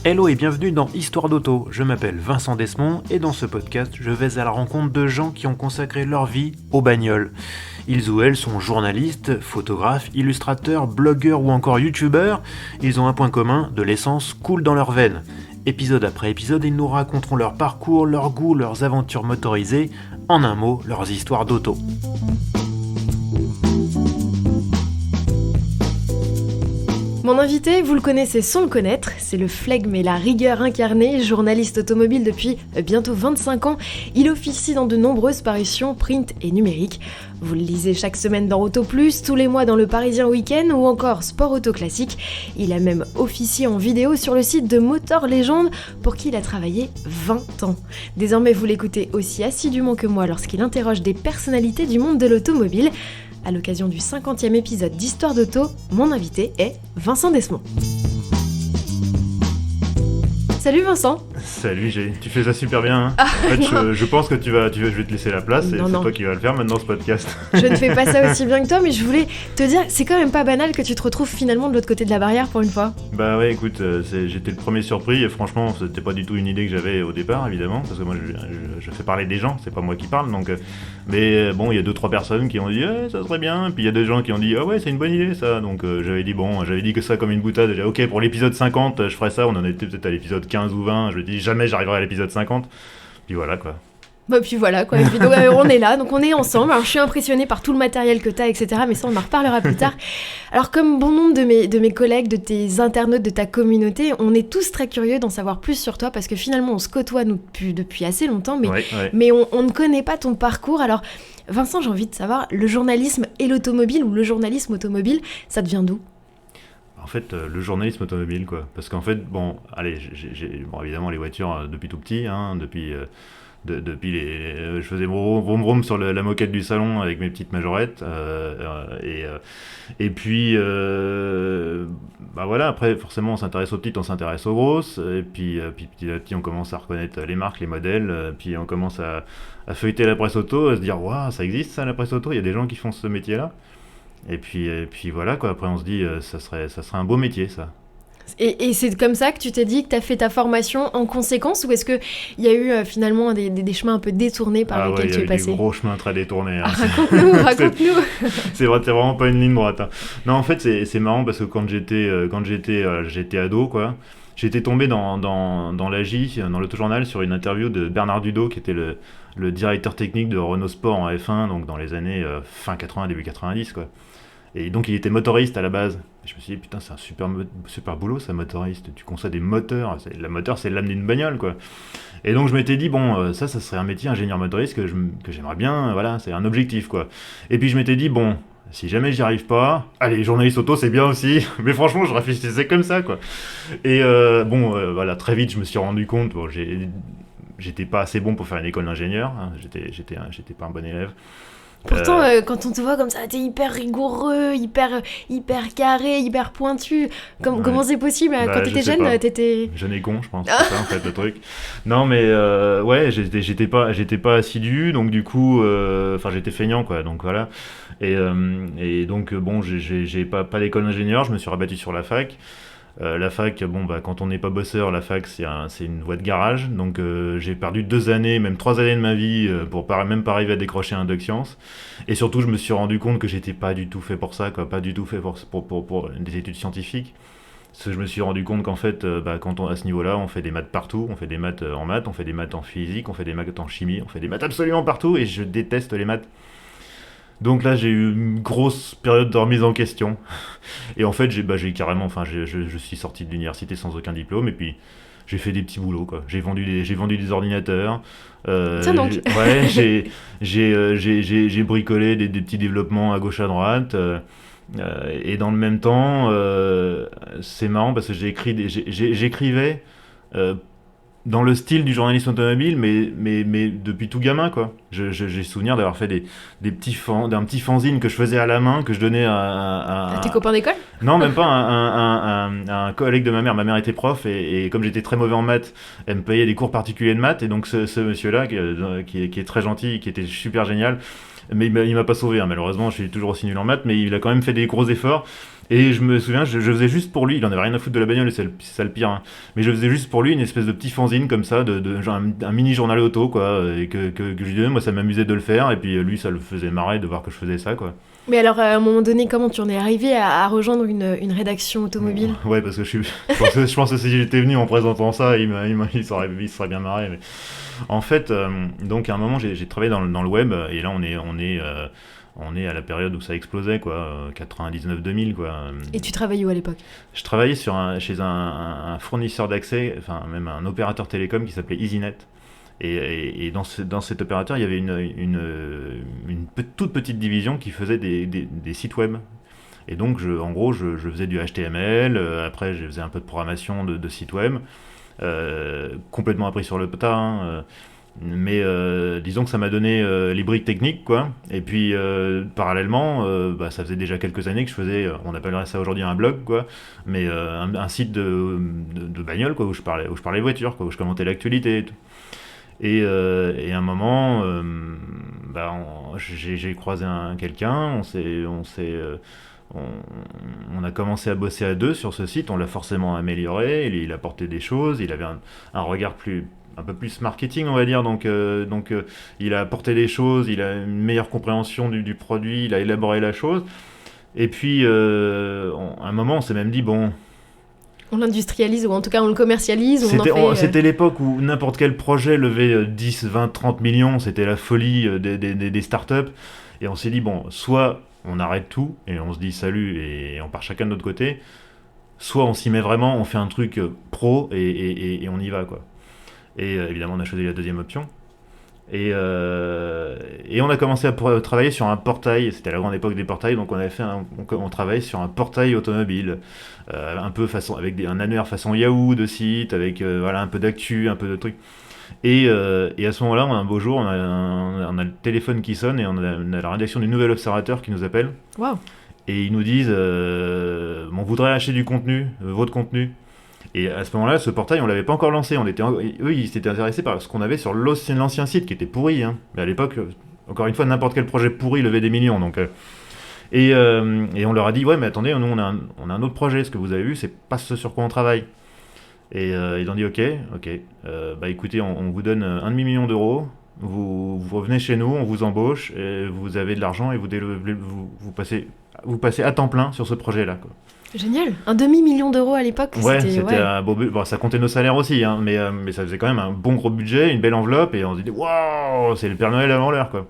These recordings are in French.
Hello et bienvenue dans Histoire d'auto, je m'appelle Vincent Desmond et dans ce podcast je vais à la rencontre de gens qui ont consacré leur vie aux bagnoles. Ils ou elles sont journalistes, photographes, illustrateurs, blogueurs ou encore youtubeurs. Ils ont un point commun, de l'essence coule dans leurs veines. Épisode après épisode, ils nous raconteront leur parcours, leurs goûts, leurs aventures motorisées, en un mot, leurs histoires d'auto. Mon invité, vous le connaissez sans le connaître, c'est le flegme et la rigueur incarnée, journaliste automobile depuis bientôt 25 ans. Il officie dans de nombreuses parutions print et numériques. Vous le lisez chaque semaine dans Auto Plus, tous les mois dans Le Parisien Week-end ou encore Sport Auto Classique. Il a même officié en vidéo sur le site de Motor Légende pour qui il a travaillé 20 ans. Désormais, vous l'écoutez aussi assidûment que moi lorsqu'il interroge des personnalités du monde de l'automobile. À l'occasion du 50e épisode d'Histoire d'auto, mon invité est Vincent Desmond. Salut Vincent. Salut G, tu fais ça super bien. Hein. En fait, je pense que je vais te laisser la place et c'est toi qui vas le faire maintenant ce podcast. Je ne fais pas ça aussi bien que toi, mais je voulais te dire, c'est quand même pas banal que tu te retrouves finalement de l'autre côté de la barrière pour une fois. Bah ouais, écoute, j'étais le premier surpris et franchement, c'était pas du tout une idée que j'avais au départ, évidemment, parce que moi je fais parler des gens, c'est pas moi qui parle, donc. Mais bon, il y a 2-3 personnes qui ont dit ça serait bien, puis il y a des gens qui ont dit ah ouais, c'est une bonne idée ça, donc j'avais dit que ça comme une boutade, j'ai dit ok, pour l'épisode 50, je ferai ça, on en était peut-être à l'épisode 15 ou 20, je me dis jamais j'arriverai à l'épisode 50, puis voilà quoi. Bah puis voilà quoi, et puis donc, on est là, donc on est ensemble. Alors je suis impressionnée par tout le matériel que t'as, etc. Mais ça on en reparlera plus tard. Alors comme bon nombre de mes collègues, de tes internautes, de ta communauté, on est tous très curieux d'en savoir plus sur toi parce que finalement on se côtoie nous depuis assez longtemps, mais on ne connaît pas ton parcours. Alors Vincent, j'ai envie de savoir, le journalisme et l'automobile, ou le journalisme automobile, ça te vient d'où ? En fait, le journalisme automobile quoi, parce qu'en fait, bon, allez, j'ai évidemment les voitures depuis tout petit, hein, depuis je faisais vroom vroom sur la moquette du salon avec mes petites majorettes et puis bah voilà, après forcément on s'intéresse aux petites, on s'intéresse aux grosses et puis petit à petit on commence à reconnaître les marques, les modèles, puis on commence à feuilleter la presse auto, à se dire waouh, ça existe ça, la presse auto, il y a des gens qui font ce métier là et puis voilà quoi, après on se dit ça serait un beau métier ça. Et c'est comme ça que tu t'es dit que tu as fait ta formation en conséquence, ou est-ce qu'il y a eu finalement des chemins un peu détournés par lesquels tu es passé ? Il y a eu des gros chemins très détournés. Hein. Raconte-nous. C'est vraiment pas une ligne droite. Hein. Non, en fait, c'est marrant parce que quand j'étais ado, quoi, j'étais tombé dans l'AJ, dans l'autojournal, sur une interview de Bernard Dudot, qui était le directeur technique de Renault Sport en F1, donc dans les années fin 80, début 90, quoi. Et donc il était motoriste à la base. Et je me suis dit putain, c'est un super boulot ça, motoriste. Tu conçois des moteurs. Le moteur c'est l'âme d'une bagnole quoi. Et donc je m'étais dit bon ça serait un métier ingénieur motoriste que j'aimerais bien, voilà, c'est un objectif quoi. Et puis je m'étais dit bon, si jamais j'y arrive pas, allez, journaliste auto c'est bien aussi. Mais franchement je réfléchissais comme ça quoi. Et voilà, très vite je me suis rendu compte, bon, j'étais pas assez bon pour faire une école d'ingénieur, hein. J'étais pas un bon élève. Pourtant, quand on te voit comme ça, t'es hyper rigoureux, hyper carré, hyper pointu. Comment c'est possible ? Quand t'étais jeune, t'étais... Jeune et con, je pense, c'est ça en fait le truc. Non mais ouais, j'étais pas assidu, donc du coup, j'étais feignant quoi, donc voilà. Et donc bon, j'ai pas d'école d'ingénieur, je me suis rabattu sur la fac. La fac, bon bah quand on n'est pas bosseur, la fac c'est une voie de garage, donc j'ai perdu 2 années, même 3 années de ma vie pour même pas arriver à décrocher un doc sciences. Et surtout je me suis rendu compte que j'étais pas du tout fait pour ça, quoi, pas du tout fait pour des études scientifiques. Parce que je me suis rendu compte qu'en fait, à ce niveau-là, on fait des maths partout, on fait des maths en maths, on fait des maths en physique, on fait des maths en chimie, on fait des maths absolument partout, et je déteste les maths. Donc là, j'ai eu une grosse période de remise en question. Et en fait, j'ai carrément, je suis sorti de l'université sans aucun diplôme. Et puis, j'ai fait des petits boulots, quoi. J'ai vendu des ordinateurs. Ça donc. J'ai bricolé des petits développements à gauche à droite. Et dans le même temps, c'est marrant parce que j'écrivais dans le style du journalisme automobile, mais depuis tout gamin, quoi. J'ai souvenir d'avoir fait d'un petit fanzine que je faisais à la main, que je donnais à tes copains d'école ? Non, même pas, un collègue de ma mère. Ma mère était prof, et comme j'étais très mauvais en maths, elle me payait des cours particuliers de maths, et donc ce monsieur-là, qui est très gentil, qui était super génial, mais il m'a pas sauvé, hein. Malheureusement je suis toujours aussi nul en maths, mais il a quand même fait des gros efforts, Et je me souviens, je faisais juste pour lui, il en avait rien à foutre de la bagnole, et c'est ça le pire, hein. Mais je faisais juste pour lui une espèce de petit fanzine comme ça, genre un mini journal auto, quoi, et que je lui donnais, moi ça m'amusait de le faire, et puis lui ça le faisait marrer de voir que je faisais ça, quoi. Mais alors, à un moment donné, comment tu en es arrivé à rejoindre une rédaction automobile? Ouais, parce que je pense que si j'étais venu en présentant ça, il serait bien marré. Mais... En fait, donc à un moment, j'ai travaillé dans le web, et là on est à la période où ça explosait, quoi, 99-2000, quoi. Et tu travaillais où à l'époque? Je travaillais chez un fournisseur d'accès, enfin même un opérateur télécom qui s'appelait EasyNet. Et dans cet opérateur, il y avait une toute petite division qui faisait des sites web. Et donc, en gros, je faisais du HTML, après je faisais un peu de programmation de sites web, complètement appris sur le tas, hein, mais disons que ça m'a donné les briques techniques, quoi. Et puis, parallèlement, ça faisait déjà quelques années que je faisais, on appellerait ça aujourd'hui un blog, quoi, mais un site de bagnole, quoi, où je parlais voiture, quoi, où je commentais l'actualité et tout. Et à un moment, j'ai croisé quelqu'un, on a commencé à bosser à deux sur ce site, on l'a forcément amélioré, il apportait des choses, il avait un regard un peu plus marketing, on va dire, donc il a apporté des choses, il a une meilleure compréhension du produit, il a élaboré la chose. Et puis, à un moment, on s'est même dit, bon... On l'industrialise, ou en tout cas on le commercialise, ou on en fait... C'était l'époque où n'importe quel projet levait 10, 20, 30 millions, c'était la folie des startups. Et on s'est dit, bon, soit on arrête tout, et on se dit salut, et on part chacun de notre côté, soit on s'y met vraiment, on fait un truc pro, et on y va, quoi. Et évidemment, on a choisi la deuxième option. Et on a commencé à travailler sur un portail, c'était la grande époque des portails, donc on travaillait sur un portail automobile, un peu avec un annuaire façon Yahoo de site, avec un peu d'actu, un peu de trucs. Et à ce moment-là, un beau jour, on a le téléphone qui sonne et on a la rédaction du Nouvel Observateur qui nous appelle. Waouh. Et ils nous disent on voudrait acheter du contenu, votre contenu. Et à ce moment-là, ce portail, on l'avait pas encore lancé. Eux, ils s'étaient intéressés par ce qu'on avait sur l'ancien site, qui était pourri, hein. Mais à l'époque, encore une fois, n'importe quel projet pourri levait des millions. Donc, et on leur a dit, ouais, mais attendez, nous, on a un autre projet. Ce que vous avez vu, c'est pas ce sur quoi on travaille. Et ils ont dit, ok. Écoutez, on vous donne 1,5 million d'euros. Vous revenez chez nous, on vous embauche, et vous avez de l'argent, et vous passez à temps plein sur ce projet-là, quoi. Génial, 1,5 million d'euros à l'époque. Ouais, c'était un beau budget. Bon, ça comptait nos salaires aussi, hein, mais ça faisait quand même un bon gros budget, une belle enveloppe, et on se dit waouh, c'est le Père Noël avant l'heure, quoi.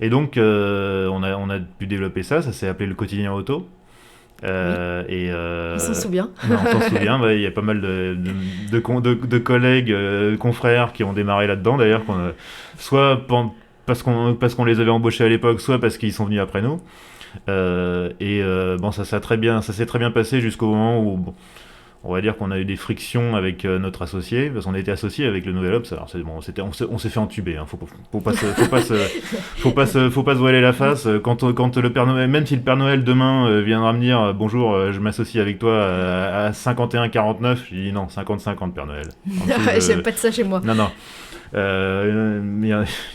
Et donc on a pu développer ça s'est appelé le quotidien auto. Oui. On s'en souvient. On s'en souvient, il y a pas mal de collègues, confrères qui ont démarré là-dedans, d'ailleurs, soit parce qu'on les avait embauchés à l'époque, soit parce qu'ils sont venus après nous. Ça s'est très bien passé jusqu'au moment où on va dire qu'on a eu des frictions avec notre associé, parce qu'on était associé avec le Nouvel Obs. Alors on s'est fait entuber, hein. Faut pas se voiler la face. Quand le Père Noël, même si le Père Noël demain viendra me dire bonjour, je m'associe avec toi à 51-49, je dis non, 50-50 Père Noël. J'aime pas de ça chez moi. Non. Il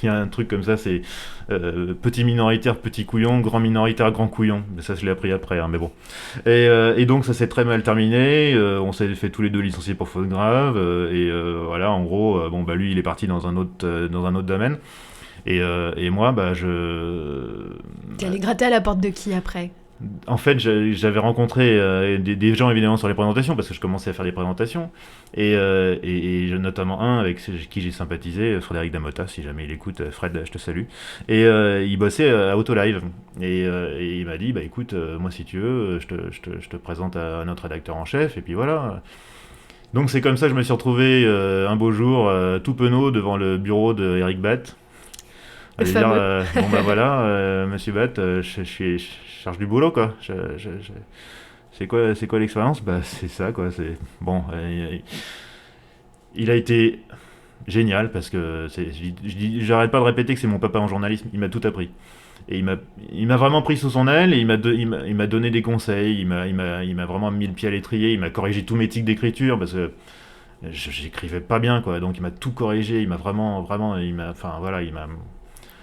y a un truc comme ça, c'est petit minoritaire, petit couillon, grand minoritaire, grand couillon. Mais ça, je l'ai appris après, hein, mais bon. Et donc, ça s'est très mal terminé. On s'est fait tous les deux licenciés pour faute grave. Voilà, en gros, lui, il est parti dans un autre domaine. Et moi, T'es allé gratter à la porte de qui après? En fait, j'avais rencontré des gens évidemment sur les présentations, parce que je commençais à faire des présentations, et notamment un avec qui j'ai sympathisé, Frédéric Damota, si jamais il écoute, Fred, je te salue. Et il bossait à Autolive, et il m'a dit, écoute, moi si tu veux, je te présente à notre rédacteur en chef, et puis voilà. Donc c'est comme ça que je me suis retrouvé un beau jour, tout penaud, devant le bureau de Eric Batt. Le fameux. Voilà, monsieur Batt, je charge du boulot, quoi. C'est quoi l'expérience? C'est ça, quoi. Il a été génial, parce que j'arrête pas de répéter que c'est mon papa en journalisme. Il m'a tout appris. Et il m'a vraiment pris sous son aile, et il m'a donné des conseils. Il m'a vraiment mis le pied à l'étrier. Il m'a corrigé tous mes tics d'écriture, parce que j'écrivais pas bien, quoi. Donc il m'a tout corrigé. Il m'a vraiment, il m'a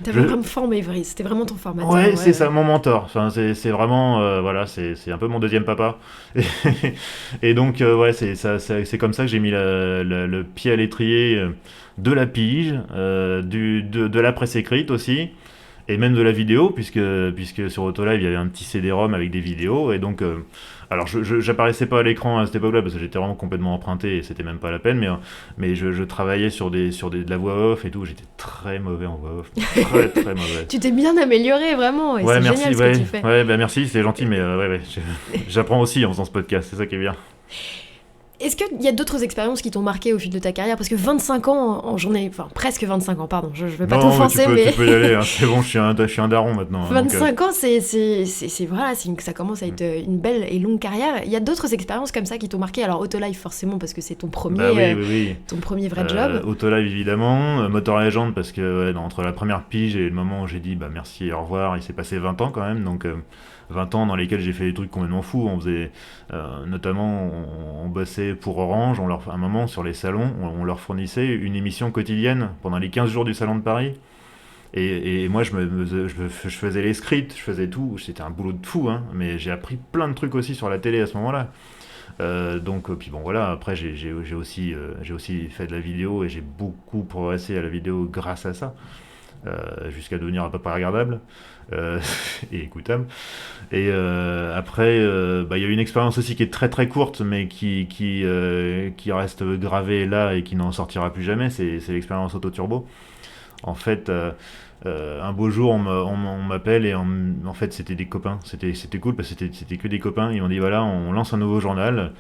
T'avais vraiment formé Brice, c'était vraiment ton formateur. Ouais, c'est ça, mon mentor. Enfin, c'est vraiment, voilà, c'est un peu mon deuxième papa. Et, et donc, ouais, c'est comme ça que j'ai mis le pied à l'étrier de la pige, de la presse écrite aussi, et même de la vidéo, puisque sur Autolive, il y avait un petit CD-ROM avec des vidéos, et donc, alors, j'apparaissais pas à l'écran à cette époque-là, parce que j'étais vraiment complètement emprunté, et c'était même pas la peine, mais je travaillais de la voix off et tout, j'étais très mauvais en voix off, très très mauvais. Tu t'es bien amélioré, vraiment, et Ouais, c'est merci, génial ce que tu fais. ouais, bah merci, c'est gentil, mais ouais, j'apprends aussi en faisant ce podcast, c'est ça qui est bien. Est-ce qu'il y a d'autres expériences qui t'ont marqué au fil de ta carrière? Parce que 25 ans en journée, enfin presque 25 ans, pardon, je vais pas Non, t'offenser, mais... tu peux y aller, hein, c'est bon, je suis un daron maintenant. 25 ans, voilà, ça commence à être une belle et longue carrière. Il y a d'autres expériences comme ça qui t'ont marqué? Alors Autolive forcément, parce que c'est ton premier, bah oui. ton premier vrai job. Autolive évidemment, Motor Legend parce que entre la première pige et le moment où j'ai dit bah merci et au revoir, il s'est passé 20 ans quand même, donc 20 ans dans lesquels j'ai fait des trucs complètement fous. On faisait, notamment, on bossait pour Orange, à un moment sur les salons, on leur fournissait une émission quotidienne pendant les 15 jours du Salon de Paris. Et moi, je faisais les scripts, je faisais tout. C'était un boulot de fou, hein, mais j'ai appris plein de trucs aussi sur la télé à ce moment-là. Donc, puis bon, voilà, après, j'ai aussi fait de la vidéo et j'ai beaucoup progressé à la vidéo grâce à ça. Jusqu'à devenir à peu près regardable et écoutable. Et après, il y a une expérience aussi qui est très très courte, mais qui reste gravée là et qui n'en sortira plus jamais, c'est l'expérience Autoturbo. En fait, un beau jour, on m'appelle et en fait, c'était des copains. C'était cool parce que c'était que des copains. Ils m'ont dit voilà, on lance un nouveau journal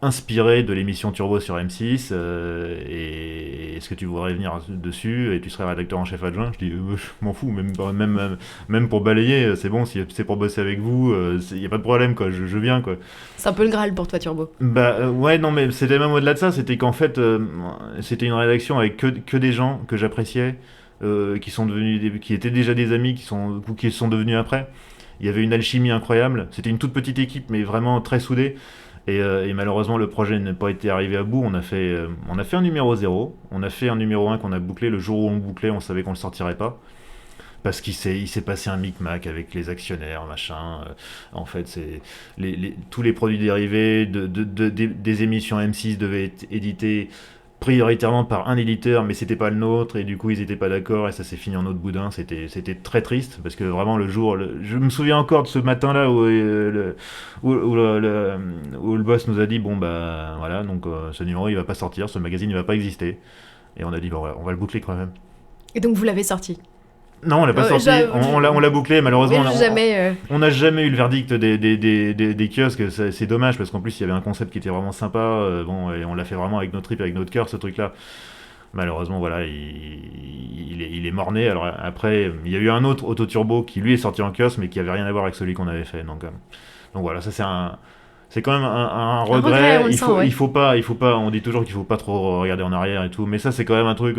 inspiré de l'émission Turbo sur M6 et est-ce que tu voudrais venir dessus et tu serais rédacteur en chef adjoint? Je dis je m'en fous, même pour balayer, c'est bon, si c'est pour bosser avec vous, il n'y a pas de problème, quoi, je viens, quoi. C'est un peu le Graal pour toi, Turbo. Bah ouais, non, mais c'était même au-delà de ça, c'était qu'en fait c'était une rédaction avec que des gens que j'appréciais, qui étaient déjà des amis, qui sont devenus après. Il y avait une alchimie incroyable, c'était une toute petite équipe mais vraiment très soudée. Et malheureusement, le projet n'a pas été arrivé à bout. On a fait un numéro 0. On a fait un numéro 1 qu'on a bouclé. Le jour où on bouclait, on savait qu'on le sortirait pas. Parce il s'est passé un micmac avec les actionnaires, machin. En fait, tous les produits dérivés des émissions M6 devaient être édités prioritairement par un éditeur, mais c'était pas le nôtre, et du coup ils étaient pas d'accord, et ça s'est fini en autre boudin. C'était très triste, parce que vraiment je me souviens encore de ce matin-là où le boss nous a dit bon bah voilà, donc ce numéro il va pas sortir, ce magazine il va pas exister, et on a dit bon on va le boucler quand même. Et donc vous l'avez sorti? Non, on l'a pas sorti, on l'a bouclé, malheureusement. On n'a jamais eu le verdict des kiosques, c'est dommage, parce qu'en plus il y avait un concept qui était vraiment sympa, et on l'a fait vraiment avec notre trip, avec notre cœur, ce truc-là. Malheureusement, voilà, il est mort-né. Alors après, il y a eu un autre Autoturbo qui lui est sorti en kiosque, mais qui avait rien à voir avec celui qu'on avait fait. Donc voilà, ça c'est quand même un regret. Il faut pas, on dit toujours qu'il faut pas trop regarder en arrière et tout, mais ça c'est quand même un truc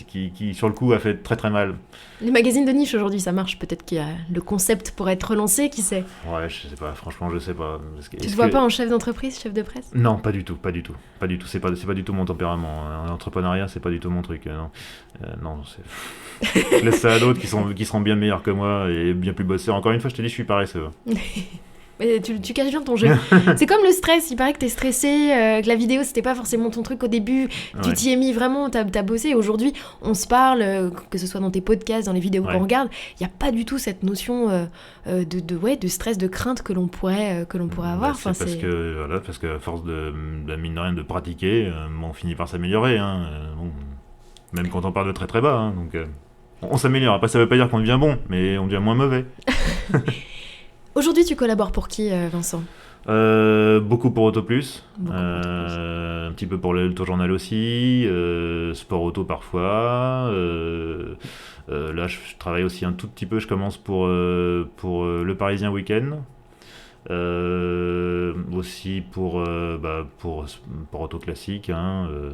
qui sur le coup a fait très très mal. Les magazines de niche aujourd'hui, ça marche. Peut-être qu'il y a le concept pour être relancé, qui sait? Ouais, je sais pas, franchement, je sais pas. Tu te vois pas en chef d'entreprise, chef de presse? Non, pas du tout. C'est pas du tout mon tempérament. L'entrepreneuriat, c'est pas du tout mon truc. Non, je laisse ça à d'autres qui seront bien meilleurs que moi et bien plus bosseurs. Encore une fois, je te dis, je suis paresseux. Mais tu caches bien ton jeu. C'est comme le stress, il paraît que t'es stressé, que la vidéo c'était pas forcément ton truc au début, tu t'y es mis vraiment, t'as bossé, et aujourd'hui on se parle, que ce soit dans tes podcasts, dans les vidéos qu'on regarde, il n'y a pas du tout cette notion de stress, de crainte que l'on pourrait avoir. C'est parce que à force de mine de rien de pratiquer, on finit par s'améliorer. Même quand on part de très très bas, donc on s'améliore. Après ça veut pas dire qu'on devient bon, mais on devient moins mauvais. Aujourd'hui, tu collabores pour qui, Vincent? Beaucoup pour Autoplus, un petit peu pour le Journal aussi, Sport Auto parfois. Là, je travaille aussi un tout petit peu. Je commence pour Le Parisien Week-end. Aussi pour Auto Classique.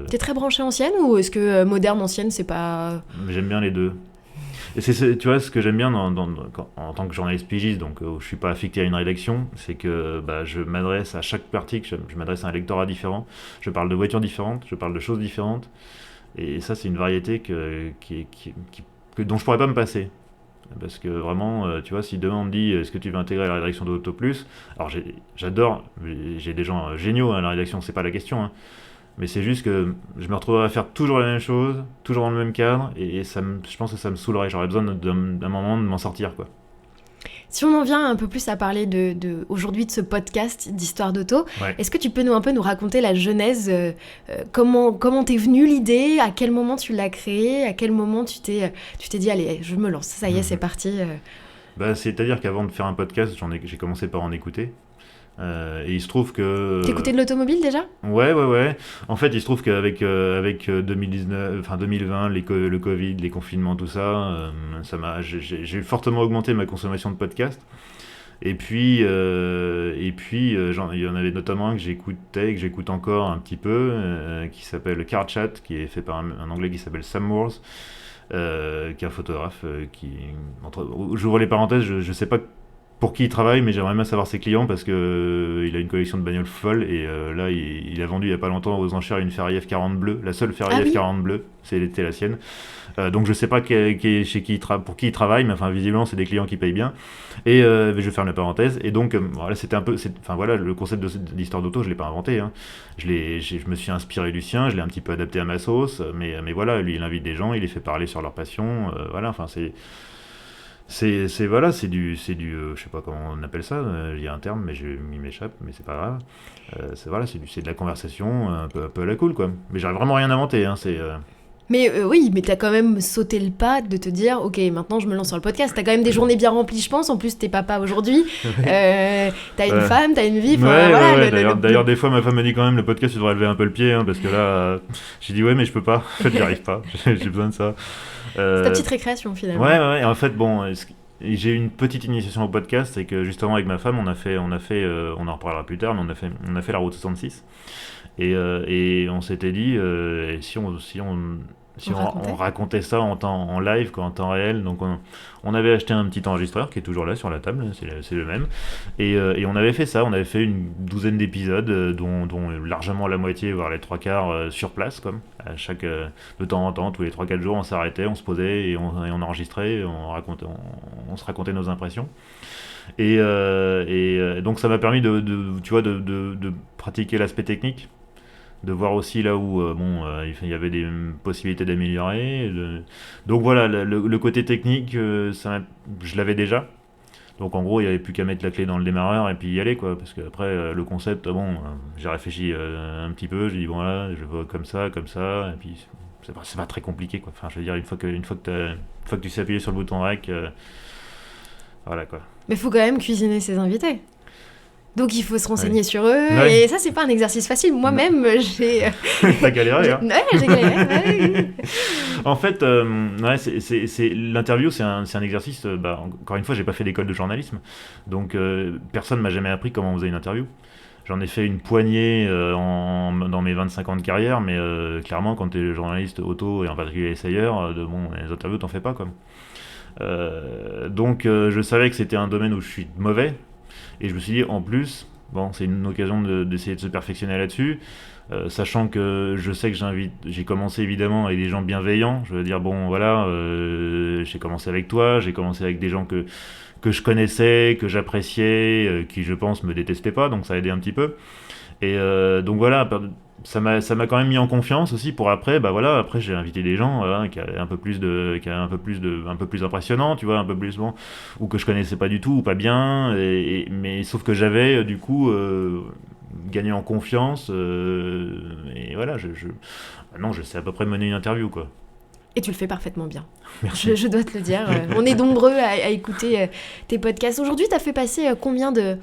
T'es très branché ancienne, ou est-ce que moderne, ancienne, c'est pas... J'aime bien les deux. Et tu vois, ce que j'aime bien en tant que journaliste pigiste, donc je suis pas affecté à une rédaction, c'est que je m'adresse à chaque article, je m'adresse à un lectorat différent, je parle de voitures différentes, je parle de choses différentes, et ça c'est une variété qui dont je pourrais pas me passer. Parce que vraiment, tu vois, si demain on me dit est-ce que tu veux intégrer la rédaction d'Auto Plus, alors j'adore, j'ai des gens géniaux à la rédaction, c'est pas la question, hein. Mais c'est juste que je me retrouverai à faire toujours la même chose, toujours dans le même cadre, et je pense que ça me saoulerait. J'aurais besoin d'un moment de m'en sortir, quoi. Si on en vient un peu plus à parler aujourd'hui de ce podcast d'Histoire d'auto, Ouais. est-ce que tu peux un peu nous raconter la genèse, comment t'es venue l'idée, à quel moment tu l'as créée, à quel moment tu t'es dit allez, je me lance, ça y est, c'est parti. Bah, c'est-à-dire qu'avant de faire un podcast, j'ai commencé par en écouter. Et il se trouve que... T'écoutais de l'automobile déjà ? Ouais. En fait, il se trouve qu'avec 2019, enfin 2020, le Covid, les confinements, tout ça, j'ai fortement augmenté ma consommation de podcasts. Et puis, il y en avait notamment un que j'écoutais, et que j'écoute encore un petit peu, qui s'appelle Car Chat, qui est fait par un Anglais qui s'appelle Sam Moores, qui est un photographe. J'ouvre les parenthèses, je sais pas pour qui il travaille, mais j'aimerais bien savoir ses clients parce que il a une collection de bagnoles folle et là il a vendu il y a pas longtemps aux enchères une Ferrari F40 bleue, la seule Ferrari F40 bleue, c'était la sienne. Donc je sais pas pour qui il travaille, mais enfin visiblement c'est des clients qui payent bien. Et je vais faire la parenthèse. Et donc voilà, c'était un peu, enfin voilà, le concept d'Histoire d'auto, je l'ai pas inventé, hein. Je me suis inspiré du sien, je l'ai un petit peu adapté à ma sauce, mais voilà, lui il invite des gens, il les fait parler sur leur passion, voilà, enfin voilà, c'est du je sais pas comment on appelle ça, il y a un terme mais il m'échappe, mais c'est pas grave. C'est de la conversation un peu à la cool, quoi. Mais j'arrive vraiment rien inventé, hein, Mais oui, mais t'as quand même sauté le pas de te dire ok, maintenant je me lance sur le podcast. T'as quand même des journées bien remplies, je pense. En plus, t'es papa aujourd'hui. T'as une femme, t'as une vie. Ouais. D'ailleurs, des fois, ma femme me dit quand même le podcast, tu devrais lever un peu le pied, hein, parce que là, j'ai dit ouais, mais je peux pas. En fait, j'y arrive pas. J'ai besoin de ça. C'est ta petite récréation finalement. Ouais. En fait, bon, j'ai eu une petite initiation au podcast, c'est que justement avec ma femme, on en reparlera plus tard, mais on a fait la route 66. Et on s'était dit, et si on racontait ça en live, quoi, en temps réel. Donc on avait acheté un petit enregistreur qui est toujours là sur la table, c'est le même. Et on avait fait ça, on avait fait une douzaine d'épisodes, dont largement la moitié, voire les trois quarts sur place, comme de temps en temps, tous les 3-4 jours, on s'arrêtait, on se posait et on enregistrait, on se racontait nos impressions. Et donc ça m'a permis tu vois, de pratiquer l'aspect technique, de voir aussi là où il y avait des possibilités d'améliorer. Donc voilà, le côté technique, je l'avais déjà. Donc en gros, il n'y avait plus qu'à mettre la clé dans le démarreur et puis y aller, quoi. Parce qu'après, le concept, j'ai réfléchi un petit peu, j'ai dit bon là, je vois comme ça, et puis c'est pas très compliqué, quoi. Enfin, je veux dire, une fois que tu sais appuyer sur le bouton rec, voilà, quoi. Mais faut quand même cuisiner ses invités. Donc il faut se renseigner sur eux, Ouais. Et ça c'est pas un exercice facile. Moi-même j'ai... T'as galéré, hein. Ouais, j'ai galéré. Ouais. En fait, l'interview, c'est un exercice. Encore une fois, j'ai pas fait d'école de journalisme, donc personne m'a jamais appris comment on faisait une interview. J'en ai fait une poignée dans mes 25 ans de carrière, mais clairement, quand tu es journaliste auto et en particulier essayeur, les interviews, t'en fais pas, quoi. Donc, je savais que c'était un domaine où je suis mauvais. Et je me suis dit, en plus, c'est une occasion d'essayer de se perfectionner là-dessus, sachant que je sais que j'ai commencé évidemment avec des gens bienveillants. Je veux dire, j'ai commencé avec toi, j'ai commencé avec des gens que je connaissais, que j'appréciais, qui je pense me détestaient pas, donc ça a aidé un petit peu. Et donc voilà, ça m'a quand même mis en confiance aussi pour après. Après j'ai invité des gens qui avaient un peu plus impressionnant, tu vois, un peu plus ou que je connaissais pas du tout ou pas bien, mais sauf que j'avais du coup gagné en confiance, et voilà, maintenant je sais à peu près mener une interview, quoi. Et tu le fais parfaitement bien. Merci. Je dois te le dire. On est nombreux à écouter tes podcasts. Aujourd'hui, tu as fait passer combien de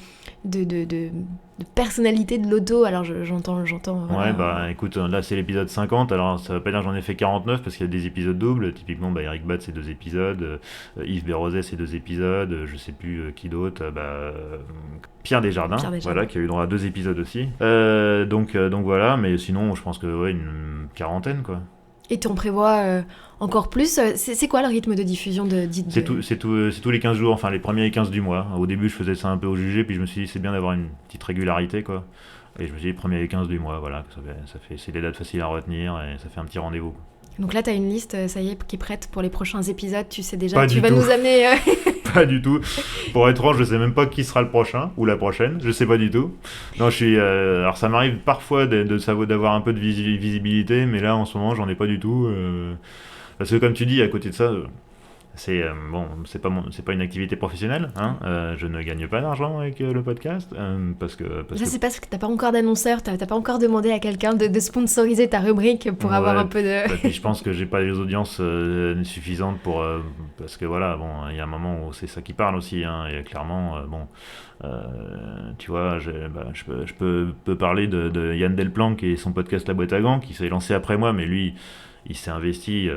personnalités de l'auto? Alors, j'entends. Ouais, écoute, là c'est l'épisode 50. Alors, ça veut pas dire que j'en ai fait 49 parce qu'il y a des épisodes doubles. Typiquement, Eric Bat, c'est 2 épisodes. Yves Bérozet, c'est 2 épisodes. Je sais plus qui d'autre. Pierre Desjardins, voilà, qui a eu droit à 2 épisodes aussi. Donc voilà, mais sinon, je pense que une quarantaine, quoi. Et tu en prévois encore plus. C'est quoi le rythme de diffusion C'est tous les 15 jours, enfin les premiers 15 du mois. Au début, je faisais ça un peu au jugé, puis je me suis dit c'est bien d'avoir une petite régularité, quoi. Et je me suis dit premiers 15 du mois, voilà, c'est des dates faciles à retenir et ça fait un petit rendez-vous. Donc là, tu as une liste, ça y est, qui est prête pour les prochains épisodes. Tu sais déjà Pas que tu du vas tout. nous amener... Pas du tout. Pour être franc, je sais même pas qui sera le prochain ou la prochaine. Je sais pas du tout. Non, je suis. Alors, ça m'arrive parfois d'avoir un peu de visibilité, mais là, en ce moment, j'en ai pas du tout. Parce que, comme tu dis, à côté de ça, bon, c'est pas une activité professionnelle. Hein. Je ne gagne pas d'argent avec le podcast parce que. Ça, c'est parce que t'as pas encore d'annonceur, t'as pas encore demandé à quelqu'un de sponsoriser ta rubrique pour avoir un peu de... Puis je pense que j'ai pas les audiences suffisantes pour parce que voilà, bon, il y a un moment où c'est ça qui parle aussi, hein, et clairement, bon, tu vois, je peux parler de Yann Delplanque et son podcast La Boîte à Gants qui s'est lancé après moi, mais lui, il s'est investi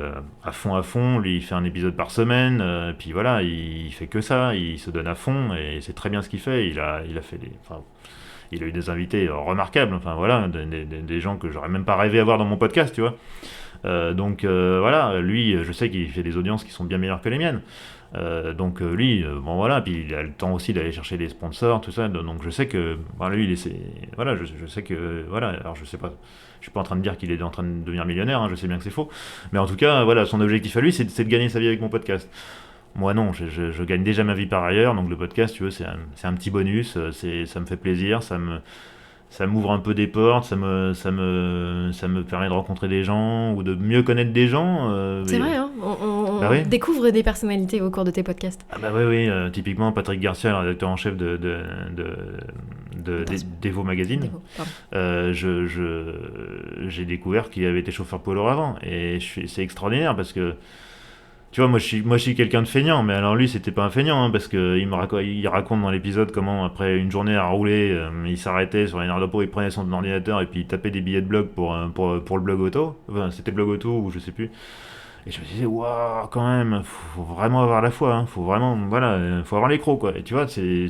à fond. Lui, il fait un épisode par semaine, puis voilà, il fait que ça, il se donne à fond et c'est très bien ce qu'il fait. Il a fait il a eu des invités remarquables, enfin voilà, des gens que j'aurais même pas rêvé avoir dans mon podcast, tu vois. Donc voilà, lui, je sais qu'il fait des audiences qui sont bien meilleures que les miennes. Donc lui, bon voilà, puis il a le temps aussi d'aller chercher des sponsors, tout ça. Donc je sais que, voilà, lui, voilà, je sais que, voilà, alors je sais pas, je suis pas en train de dire qu'il est en train de devenir millionnaire, hein, je sais bien que c'est faux. Mais en tout cas, voilà, son objectif à lui, c'est de gagner sa vie avec mon podcast. Moi non, je gagne déjà ma vie par ailleurs, donc le podcast, tu vois, c'est un petit bonus, ça me fait plaisir, ça m'ouvre un peu des portes, ça me permet de rencontrer des gens ou de mieux connaître des gens. C'est vrai, hein, on Bah oui. découvre des personnalités au cours de tes podcasts. Ah bah oui, typiquement Patrick Garcia, le rédacteur en chef d'Evo Magazine. Dévo, pardon. J'ai découvert qu'il avait été chauffeur poids lourd avant, et c'est extraordinaire parce que tu vois, moi je suis quelqu'un de feignant, mais alors lui c'était pas un feignant, hein, parce que il raconte dans l'épisode comment après une journée à rouler, il s'arrêtait sur une aire de repos, il prenait son ordinateur et puis il tapait des billets de blog pour le blog auto. Enfin, c'était blog auto ou je sais plus. Et je me disais, waouh, quand même, faut vraiment avoir la foi, hein, faut vraiment, voilà, faut avoir les crocs, quoi. Et tu vois, j'ai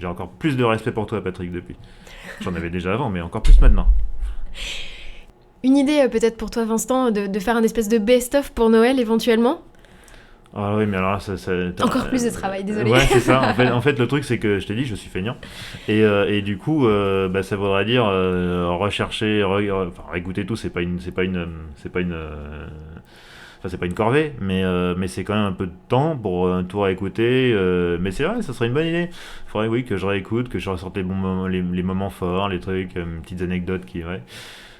encore plus de respect pour toi, Patrick, depuis. J'en avais déjà avant, mais encore plus maintenant. Une idée peut-être pour toi, Vincent, de faire un espèce de best-of pour Noël éventuellement. Ah oui, mais alors là, Encore plus de travail, désolé. Ouais, c'est ça. En fait, le truc, c'est que je t'ai dit, je suis feignant. Et du coup, ça voudrait dire rechercher, enfin, réécouter tout. C'est pas une corvée, mais c'est quand même un peu de temps pour tout réécouter. Mais c'est vrai, ça serait une bonne idée. Il faudrait, oui, que je réécoute, que je ressorte les bons moments, les moments forts, les trucs, petites anecdotes qui, ouais.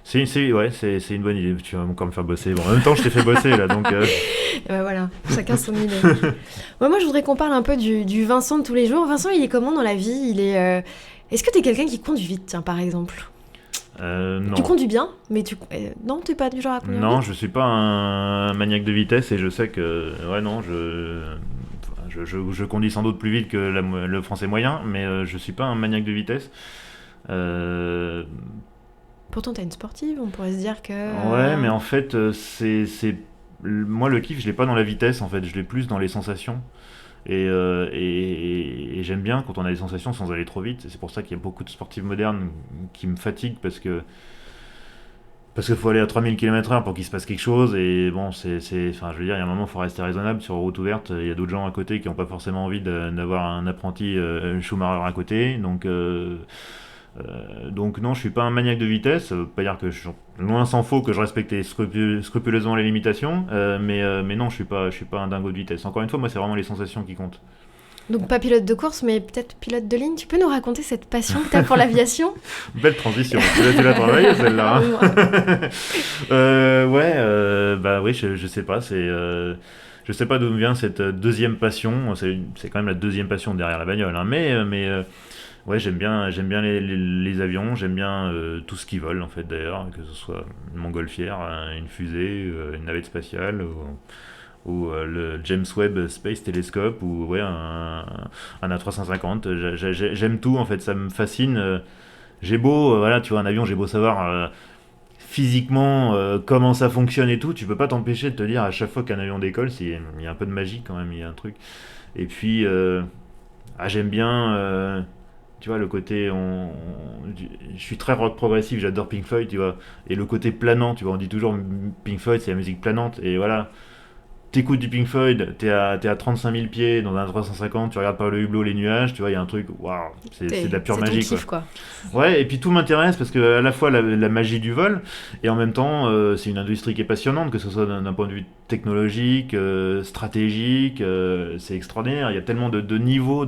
C'est une bonne idée. Tu vas encore me faire bosser. Bon, en même temps, je t'ai fait bosser là, donc. Et ben voilà, chacun son idée. Moi, je voudrais qu'on parle un peu du Vincent de tous les jours. Vincent, il est comment dans la vie? Est-ce que t'es quelqu'un qui conduit vite, tiens, par exemple? Non. Tu conduis bien, mais non, t'es pas du genre à conduire Non, vite? je suis pas un maniaque de vitesse et je sais que, ouais, non, je conduis sans doute plus vite que le français moyen, mais je suis pas un maniaque de vitesse. Pourtant, t'es une sportive, on pourrait se dire que... Ouais, mais en fait, moi le kiff, je l'ai pas dans la vitesse, en fait, je l'ai plus dans les sensations. Et j'aime bien quand on a des sensations sans aller trop vite. Et c'est pour ça qu'il y a beaucoup de sportifs modernes qui me fatiguent parce qu'il faut aller à 3000 km/h pour qu'il se passe quelque chose. Et bon, enfin, je veux dire, il y a un moment, il faut rester raisonnable sur route ouverte. Il y a d'autres gens à côté qui n'ont pas forcément envie d'avoir un apprenti Schumacher à côté. Donc non, je suis pas un maniaque de vitesse. Ça veut pas dire que je suis loin s'en faut que je respecte scrupuleusement les limitations, mais non, je suis pas un dingo de vitesse. Encore une fois, moi, c'est vraiment les sensations qui comptent. Donc pas pilote de course, mais peut-être pilote de ligne. Tu peux nous raconter cette passion que t'as pour l'aviation? Belle transition. Tu l'as travaillé celle-là. Hein. Bah oui, je sais pas. Je sais pas d'où me vient cette deuxième passion. C'est quand même la deuxième passion derrière la bagnole, hein. Ouais, j'aime bien les avions, j'aime bien tout ce qui vole en fait d'ailleurs, que ce soit une montgolfière, une fusée, une navette spatiale ou le James Webb Space Telescope ou ouais, un A350. J'aime tout en fait, ça me fascine. J'ai beau, voilà, tu vois, un avion, j'ai beau savoir physiquement comment ça fonctionne et tout, tu peux pas t'empêcher de te dire à chaque fois qu'un avion décolle, il y a un peu de magie quand même, il y a un truc. Et puis, j'aime bien... tu vois, le côté, je suis très rock progressif, j'adore Pink Floyd, tu vois, et le côté planant, tu vois, on dit toujours Pink Floyd c'est la musique planante, et voilà, t'écoutes du Pink Floyd, t'es à 35 000 pieds dans un 350, tu regardes par le hublot les nuages, tu vois, il y a un truc, waouh, c'est de la pure magie, ton kiff, quoi. Ouais, et puis tout m'intéresse parce que à la fois la magie du vol, et en même temps, c'est une industrie qui est passionnante, que ce soit d'un point de vue technologique, stratégique, c'est extraordinaire. Il y a tellement de niveaux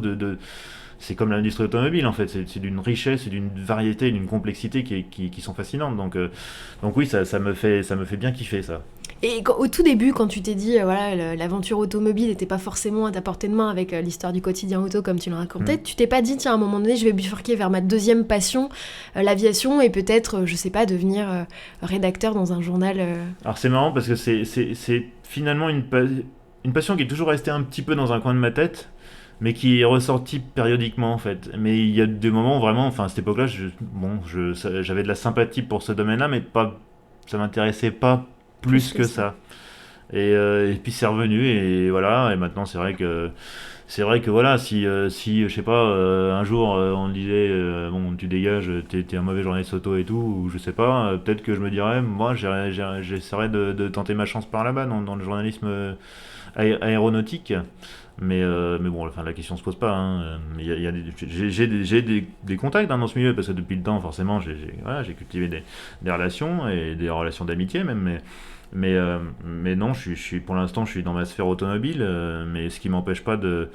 c'est comme l'industrie automobile en fait, c'est d'une richesse, d'une variété, d'une complexité qui sont fascinantes. Donc oui, ça me fait bien kiffer ça. Et au tout début, quand tu t'es dit, voilà, l'aventure automobile n'était pas forcément à ta portée de main avec l'histoire du quotidien auto comme tu le racontais, tu t'es pas dit, tiens, à un moment donné, je vais bifurquer vers ma deuxième passion, l'aviation, et peut-être, je sais pas, devenir rédacteur dans un journal. Alors c'est marrant parce que c'est finalement une passion qui est toujours restée un petit peu dans un coin de ma tête, mais qui est ressortie périodiquement en fait. Mais il y a des moments où vraiment, enfin à cette époque-là, j'avais de la sympathie pour ce domaine-là, mais pas, ça m'intéressait pas plus que ça. Et puis c'est revenu et voilà. Et maintenant c'est vrai que voilà, si je sais pas, un jour on me disait bon tu dégages, t'es un mauvais journaliste auto et tout, ou je sais pas, peut-être que je me dirais moi j'essaierais de tenter ma chance par là-bas dans le journalisme aéronautique. Mais bon, enfin, la question se pose pas. Hein. J'ai des contacts dans ce milieu parce que depuis le temps, forcément, j'ai cultivé des relations et des relations d'amitié même. Mais non, pour l'instant, je suis dans ma sphère automobile. Mais ce qui m'empêche pas de.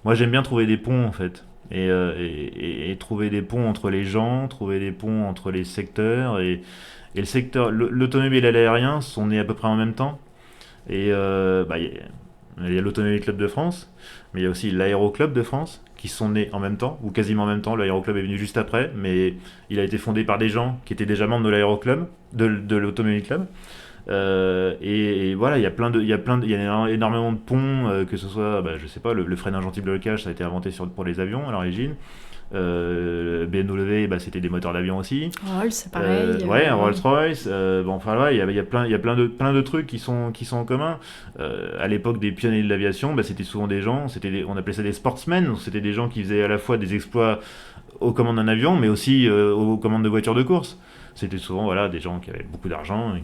Moi, j'aime bien trouver des ponts en fait. Et trouver des ponts entre les gens, trouver des ponts entre les secteurs. Et le secteur, l'automobile et l'aérien sont nés à peu près en même temps. Et il y a l'Automobile Club de France, mais il y a aussi l'Aéroclub de France, qui sont nés en même temps, ou quasiment en même temps. L'Aéroclub est venu juste après, mais il a été fondé par des gens qui étaient déjà membres de l'Aéroclub, de l'Automobile Club. Et voilà, il y a énormément de ponts, que ce soit, je sais pas, le freinage anti-blocage, ça a été inventé pour les avions à l'origine. BMW, c'était des moteurs d'avion aussi. Rolls, c'est pareil. Ouais, Rolls-Royce. Bon, enfin, ouais, il y a plein de trucs qui sont en commun. À l'époque des pionniers de l'aviation, c'était souvent des gens, on appelait ça des sportsmen. Donc c'était des gens qui faisaient à la fois des exploits aux commandes d'un avion, mais aussi aux commandes de voitures de course. C'était souvent voilà, des gens qui avaient beaucoup d'argent, et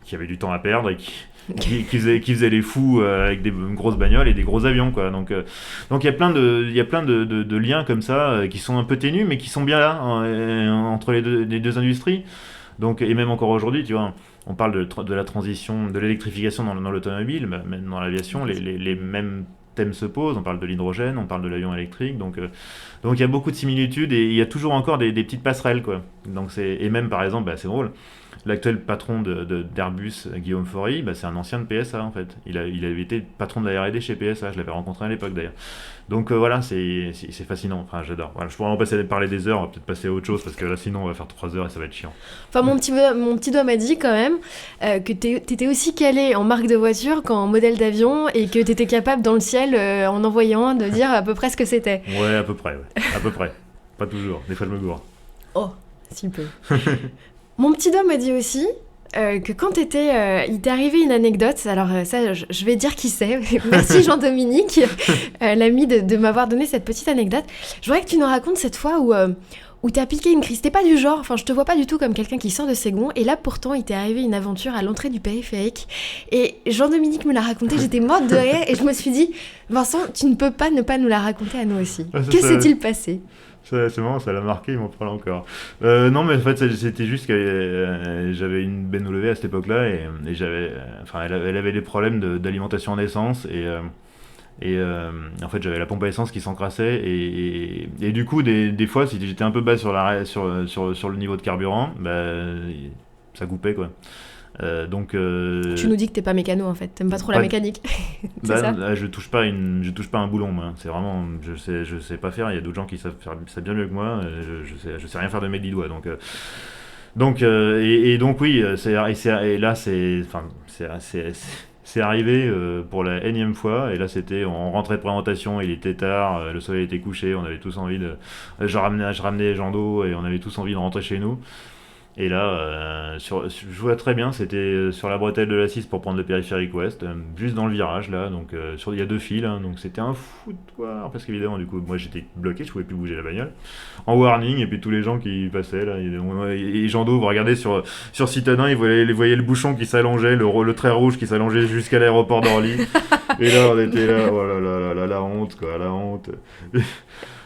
qui avaient du temps à perdre et qui faisaient les fous avec des grosses bagnoles et des gros avions, quoi. Donc il y a plein de liens comme ça qui sont un peu ténus, mais qui sont bien là entre les deux industries. Donc, et même encore aujourd'hui, tu vois, on parle de la transition, de l'électrification dans l'automobile, même dans l'aviation, les mêmes thèmes se posent. On parle de l'hydrogène, on parle de l'avion électrique, donc il y a beaucoup de similitudes et il y a toujours encore des petites passerelles, quoi. Donc et même par exemple, c'est drôle, l'actuel patron d'Airbus, Guillaume Faury, c'est un ancien de PSA en fait. Il avait été patron de la R&D chez PSA, je l'avais rencontré à l'époque d'ailleurs. Donc voilà, c'est fascinant, enfin j'adore. Voilà, je pourrais en parler des heures, on va peut-être passer à autre chose parce que là sinon on va faire 3 heures et ça va être chiant. Enfin mon petit doigt m'a dit quand même que t'étais aussi calé en marque de voiture qu'en modèle d'avion et que t'étais capable dans le ciel en envoyant de dire à peu près ce que c'était. Ouais, à peu près, à peu près. Pas toujours, des fois je me gourre. Oh, si peu. Mon petit doigt m'a dit aussi que quand il t'est arrivé une anecdote, alors ça je vais dire qui c'est, merci Jean-Dominique, l'ami de m'avoir donné cette petite anecdote. Je voudrais que tu nous racontes cette fois où t'as piqué une crise. T'es pas du genre, enfin je te vois pas du tout comme quelqu'un qui sort de ses gonds, et là pourtant il t'est arrivé une aventure à l'entrée du périphérique, et Jean-Dominique me l'a raconté, j'étais morte de rire, et je me suis dit, Vincent, tu ne peux pas ne pas nous la raconter à nous aussi. Que s'est-il passé ? C'est marrant, ça l'a marqué, il m'en parle encore. Non, mais en fait, c'était juste que j'avais une BMW à cette époque-là et elle avait des problèmes d'alimentation en essence et en fait, j'avais la pompe à essence qui s'encrassait et du coup, des fois, si j'étais un peu bas sur le niveau de carburant, ça coupait, quoi. Tu nous dis que t'es pas mécano en fait, t'aimes pas trop la mécanique. C'est ça je touche pas un boulon, moi. C'est vraiment, je sais pas faire. Il y a d'autres gens qui savent faire ça bien mieux que moi. Je sais rien faire de mes 10 doigts. Donc oui, et là c'est arrivé pour la énième fois. Et là on rentrait de présentation, il était tard, le soleil était couché, on avait tous envie je ramenais Jean d'eau et on avait tous envie de rentrer chez nous. Et là, je vois très bien, c'était sur la bretelle de la 6 pour prendre le périphérique ouest, juste dans le virage là, donc il y a deux fils, hein, donc c'était un foutoir, parce qu'évidemment du coup moi j'étais bloqué, je pouvais plus bouger la bagnole, en warning, et puis tous les gens qui passaient là, et Jean Do, vous regardez sur Citadin, ils voyaient le bouchon qui s'allongeait, le trait rouge qui s'allongeait jusqu'à l'aéroport d'Orly, et là on était là, oh là là là là, la honte quoi, la honte.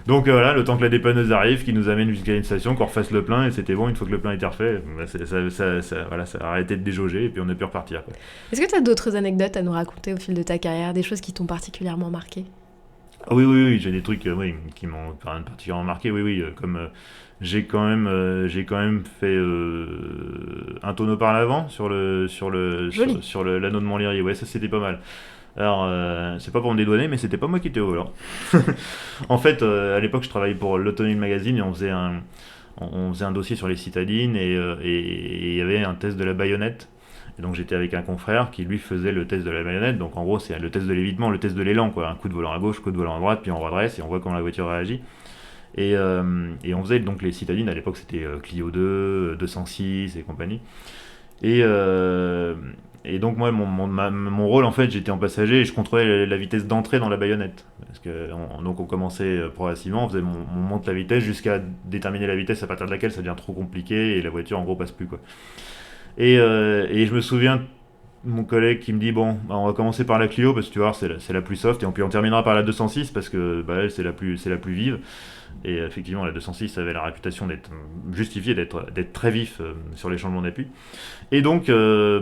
Donc voilà, le temps que la dépanneuse arrive, qui nous amène jusqu'à une station, qu'on refasse le plein, et c'était bon, une fois que le plein était refait, bah, voilà, ça a arrêté de déjauger, et puis on a pu repartir, quoi. Est-ce que tu as d'autres anecdotes à nous raconter au fil de ta carrière, des choses qui t'ont particulièrement marqué? Ah oui, j'ai des trucs oui, qui m'ont particulièrement marqué, oui, comme j'ai quand même fait un tonneau par l'avant sur l'anneau de Montlhéry, ouais, ça c'était pas mal. Alors, c'est pas pour me dédouaner, mais c'était pas moi qui étais au volant. En fait, à l'époque, je travaillais pour l'Automobile Magazine et on faisait un dossier sur les citadines et il y avait un test de la baïonnette. Et donc j'étais avec un confrère qui lui faisait le test de la baïonnette. Donc en gros, c'est le test de l'évitement, le test de l'élan, quoi. Un coup de volant à gauche, coup de volant à droite, puis on redresse et on voit comment la voiture réagit. Et on faisait donc les citadines. À l'époque, c'était Clio 2, 206 et compagnie. Et, euh, et donc moi, mon rôle, en fait, j'étais en passager et je contrôlais la vitesse d'entrée dans la baïonnette. Parce que donc on commençait progressivement, on monte la vitesse jusqu'à déterminer la vitesse à partir de laquelle ça devient trop compliqué et la voiture en gros passe plus, quoi. Et je me souviens de mon collègue qui me dit bon, bah, on va commencer par la Clio parce que tu vois, c'est la plus soft, et puis on terminera par la 206 parce que bah, elle, c'est la plus vive. Et effectivement, la 206 avait la réputation d'être justifiée, d'être très vif sur les changements d'appui. Et donc, tout de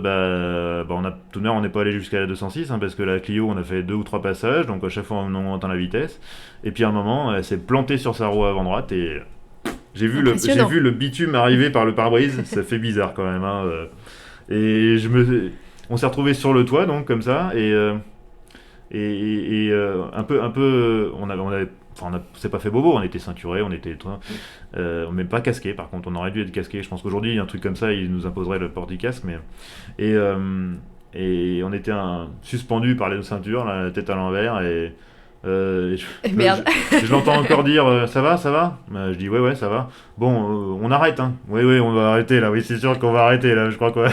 même, on n'est pas allé jusqu'à la 206 parce que la Clio, on a fait 2 ou 3 passages, donc à chaque fois on montant la vitesse. Et puis à un moment, elle s'est plantée sur sa roue avant droite et j'ai vu le bitume arriver par le pare-brise. Ça fait bizarre quand même, hein. Et on s'est retrouvé sur le toit, donc comme ça, un peu, c'est pas fait bobo, on était ceinturés, on était, même pas casqués. Par contre, on aurait dû être casqués. Je pense qu'aujourd'hui, un truc comme ça, il nous imposerait le port du casque, mais et on était suspendus par les ceintures, la tête à l'envers, Merde. je l'entends encore dire ça va. Je dis ouais, ça va. Bon, on arrête, hein. Oui, on va arrêter là. Oui, c'est sûr qu'on va arrêter là. Je crois quoi.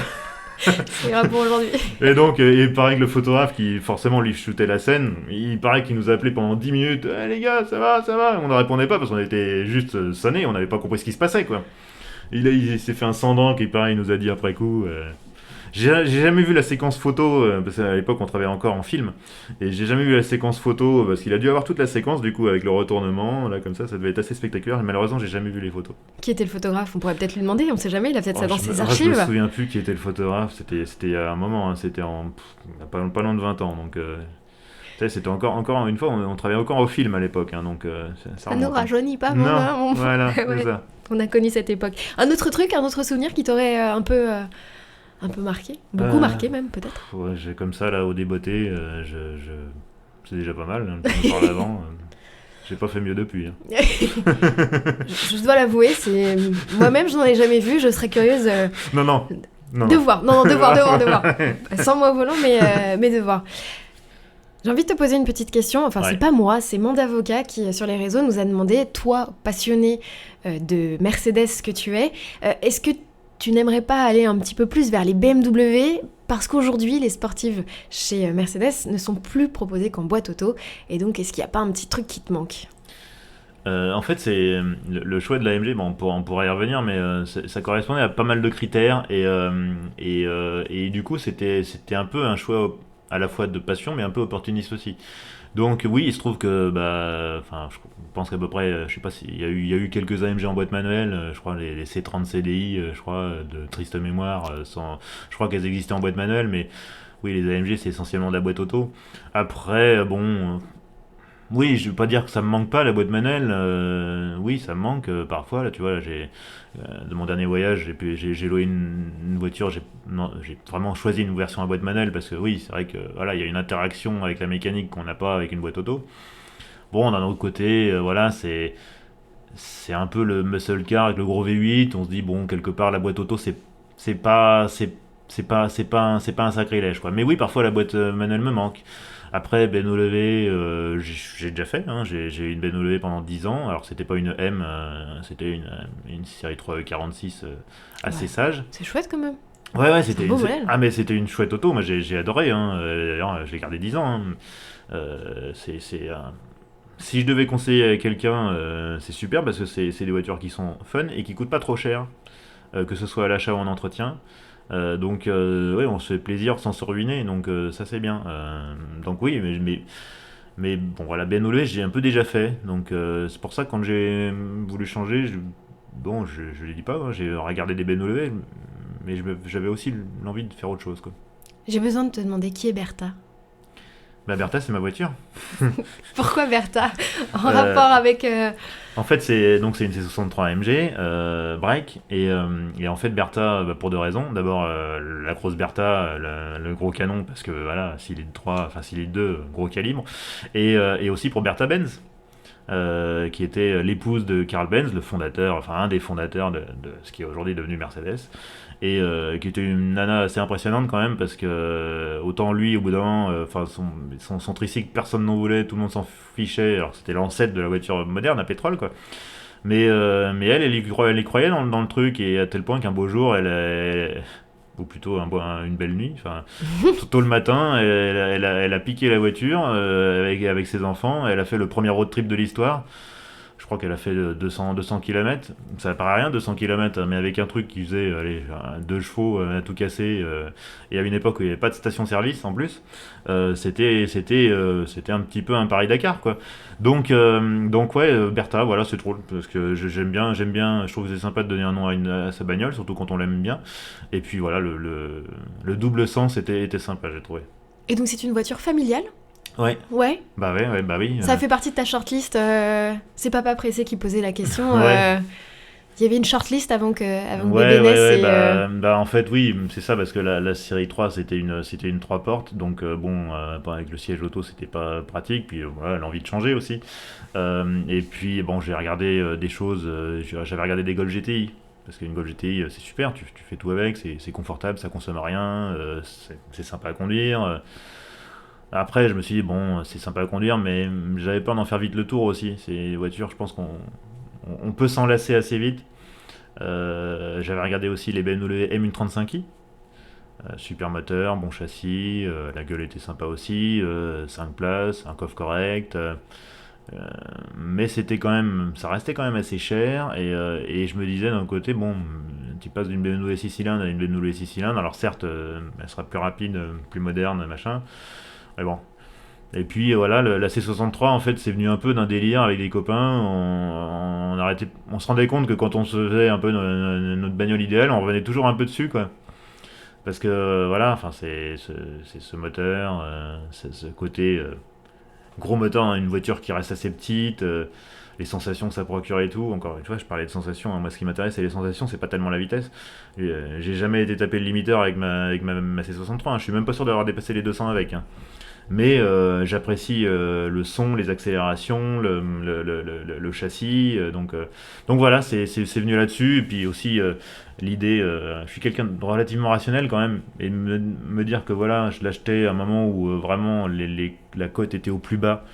C'est grave pour aujourd'hui. Et donc, il paraît que le photographe qui forcément lui shootait la scène, il paraît qu'il nous appelait pendant 10 minutes. Les gars, ça va. On ne répondait pas parce qu'on était juste sonnés, on n'avait pas compris ce qui se passait, quoi. Il s'est fait un sang qui pareil, il nous a dit après coup. J'ai jamais vu la séquence photo, parce qu'à l'époque on travaillait encore en film, et j'ai jamais vu la séquence photo, parce qu'il a dû avoir toute la séquence du coup avec le retournement, là comme ça devait être assez spectaculaire, et malheureusement j'ai jamais vu les photos. Qui était le photographe? On pourrait peut-être lui demander, on sait jamais, il a peut-être ça dans ses Je archives. me souviens plus qui était le photographe, c'était il y a un moment, hein, c'était pas loin de 20 ans, donc c'était encore une fois, on travaillait encore au film à l'époque, hein, donc ça nous rajeunit pas, non, voilà, ouais, c'est ça. On a connu cette époque. Un autre souvenir qui t'aurait un peu marqué, beaucoup marqué même peut-être. Ouais, j'ai comme ça là au débeauté, c'est déjà pas mal, hein, par l'avant. J'ai pas fait mieux depuis. Hein. je dois l'avouer, moi-même je n'en ai jamais vu, je serais curieuse. Non. De voir. Sans moi au volant, mais de voir. J'ai envie de te poser une petite question. Enfin, c'est pas moi, c'est Mandavocat qui, sur les réseaux, nous a demandé, toi, passionné de Mercedes que tu es, est-ce que tu n'aimerais pas aller un petit peu plus vers les BMW? Parce qu'aujourd'hui, les sportives chez Mercedes ne sont plus proposées qu'en boîte auto. Et donc, est-ce qu'il n'y a pas un petit truc qui te manque? En fait, c'est le choix de l'AMG. Bon, on pourrait y revenir, mais ça correspondait à pas mal de critères. Et du coup, c'était un peu un choix à la fois de passion, mais un peu opportuniste aussi. Donc oui, il se trouve que, je pense qu'à peu près, je sais pas s'il y a eu quelques AMG en boîte manuelle, je crois les C30 CDI, je crois, de triste mémoire, je crois qu'elles existaient en boîte manuelle, mais oui, les AMG c'est essentiellement de la boîte auto. Après, oui, je veux pas dire que ça me manque pas la boîte manuelle, oui, ça me manque parfois, là tu vois, là, de mon dernier voyage, j'ai loué une voiture, j'ai vraiment choisi une version à boîte manuelle parce que oui, c'est vrai que voilà, il y a une interaction avec la mécanique qu'on n'a pas avec une boîte auto. Bon, d'un autre côté, voilà, c'est un peu le muscle car avec le gros V8, on se dit bon, quelque part la boîte auto c'est pas un sacrilège, quoi. Mais oui, parfois la boîte manuelle me manque. Après, BMW, j'ai déjà fait, hein, j'ai eu une BMW pendant 10 ans, alors c'était pas une M, c'était une série 346 assez Ouais. sage. C'est chouette quand même. Ouais, C'est un beau modèle. ah mais c'était une chouette auto, moi j'ai adoré, hein. D'ailleurs je l'ai gardé 10 ans, hein. C'est si je devais conseiller à quelqu'un, c'est super parce que c'est des voitures qui sont fun et qui coûtent pas trop cher, que ce soit à l'achat ou en entretien. Donc ouais, on se fait plaisir sans se ruiner, donc ça c'est bien. Donc oui, mais bon voilà, BMW j'ai un peu déjà fait, donc c'est pour ça que quand j'ai voulu changer, bon je l'ai dit pas, hein, j'ai regardé des BMW, mais j'avais aussi l'envie de faire autre chose quoi. J'ai besoin de te demander qui est Bertha. Bah Bertha c'est ma voiture. Pourquoi Bertha? En Euh, rapport avec. En fait, c'est une C63 AMG break et en fait Bertha pour deux raisons. D'abord la grosse Bertha, le gros canon parce que voilà, s'il est de 3, enfin s'il est de 2, gros calibre et aussi pour Bertha Benz. Qui était l'épouse de Karl Benz, le fondateur, enfin un des fondateurs de ce qui est aujourd'hui devenu Mercedes, et qui était une nana assez impressionnante quand même parce que autant lui au bout d'un moment, enfin son tricycle personne n'en voulait, tout le monde s'en fichait, alors c'était l'ancêtre de la voiture moderne à pétrole quoi. Mais elle y croyait dans le truc et à tel point qu'un beau jour ou plutôt une belle nuit, enfin tôt le matin, elle a piqué la voiture avec ses enfants, elle a fait le premier road trip de l'histoire. Je crois qu'elle a fait 200 km. Ça paraît rien, 200 km, mais avec un truc qui faisait allez, 2 chevaux à tout casser, et à une époque où il n'y avait pas de station-service en plus, c'était un petit peu un Paris-Dakar, quoi. Donc ouais, Bertha, voilà, c'est drôle, parce que j'aime bien, je trouve que c'est sympa de donner un nom à sa bagnole, surtout quand on l'aime bien. Et puis voilà, le double sens était sympa, j'ai trouvé. Et donc, c'est une voiture familiale? Ouais, Ouais. ouais, bah oui. Ça fait partie de ta shortlist. C'est Papa Pressé qui posait la question. Ouais. Il y avait une shortlist avant que Ouais, bébé naisse. ouais, Et, bah en fait oui, c'est ça parce que la série 3 c'était une 3 portes, donc bon, avec le siège auto c'était pas pratique, puis voilà, l'envie de changer aussi. Et puis bon, j'ai regardé des choses, j'avais regardé des Golf GTI, parce qu'une Golf GTI c'est super, tu fais tout avec, c'est confortable, ça consomme rien, c'est sympa à conduire. Après je me suis dit bon, c'est sympa à conduire, mais j'avais peur d'en faire vite le tour aussi. C'est des voitures, je pense qu'on peut s'en lasser assez vite. J'avais regardé aussi les BMW M135i. Super moteur, bon châssis, la gueule était sympa aussi, 5 places, un coffre correct, mais c'était quand même, ça restait quand même assez cher et je me disais d'un côté, bon, tu passes d'une BMW 6 cylindres à une BMW 6 cylindres, alors certes, elle sera plus rapide, plus moderne, machin, mais bon. Et puis voilà, la C63 en fait c'est venu un peu d'un délire avec des copains. On se rendait compte que quand on se faisait un peu notre bagnole idéale, on revenait toujours un peu dessus quoi. Parce que voilà, enfin c'est ce moteur, c'est ce côté gros moteur dans une voiture qui reste assez petite, les sensations que ça procure et tout. Encore une fois, je parlais de sensations, hein. Moi ce qui m'intéresse c'est les sensations, c'est pas tellement la vitesse. J'ai jamais été tapé le limiteur avec ma C63, hein. Je suis même pas sûr d'avoir dépassé les 200 avec, hein. Mais j'apprécie le son, les accélérations, le châssis. Donc voilà, c'est venu là-dessus. Et puis aussi l'idée, je suis quelqu'un de relativement rationnel quand même. Et me dire que voilà, je l'achetais à un moment où vraiment la cote était au plus bas.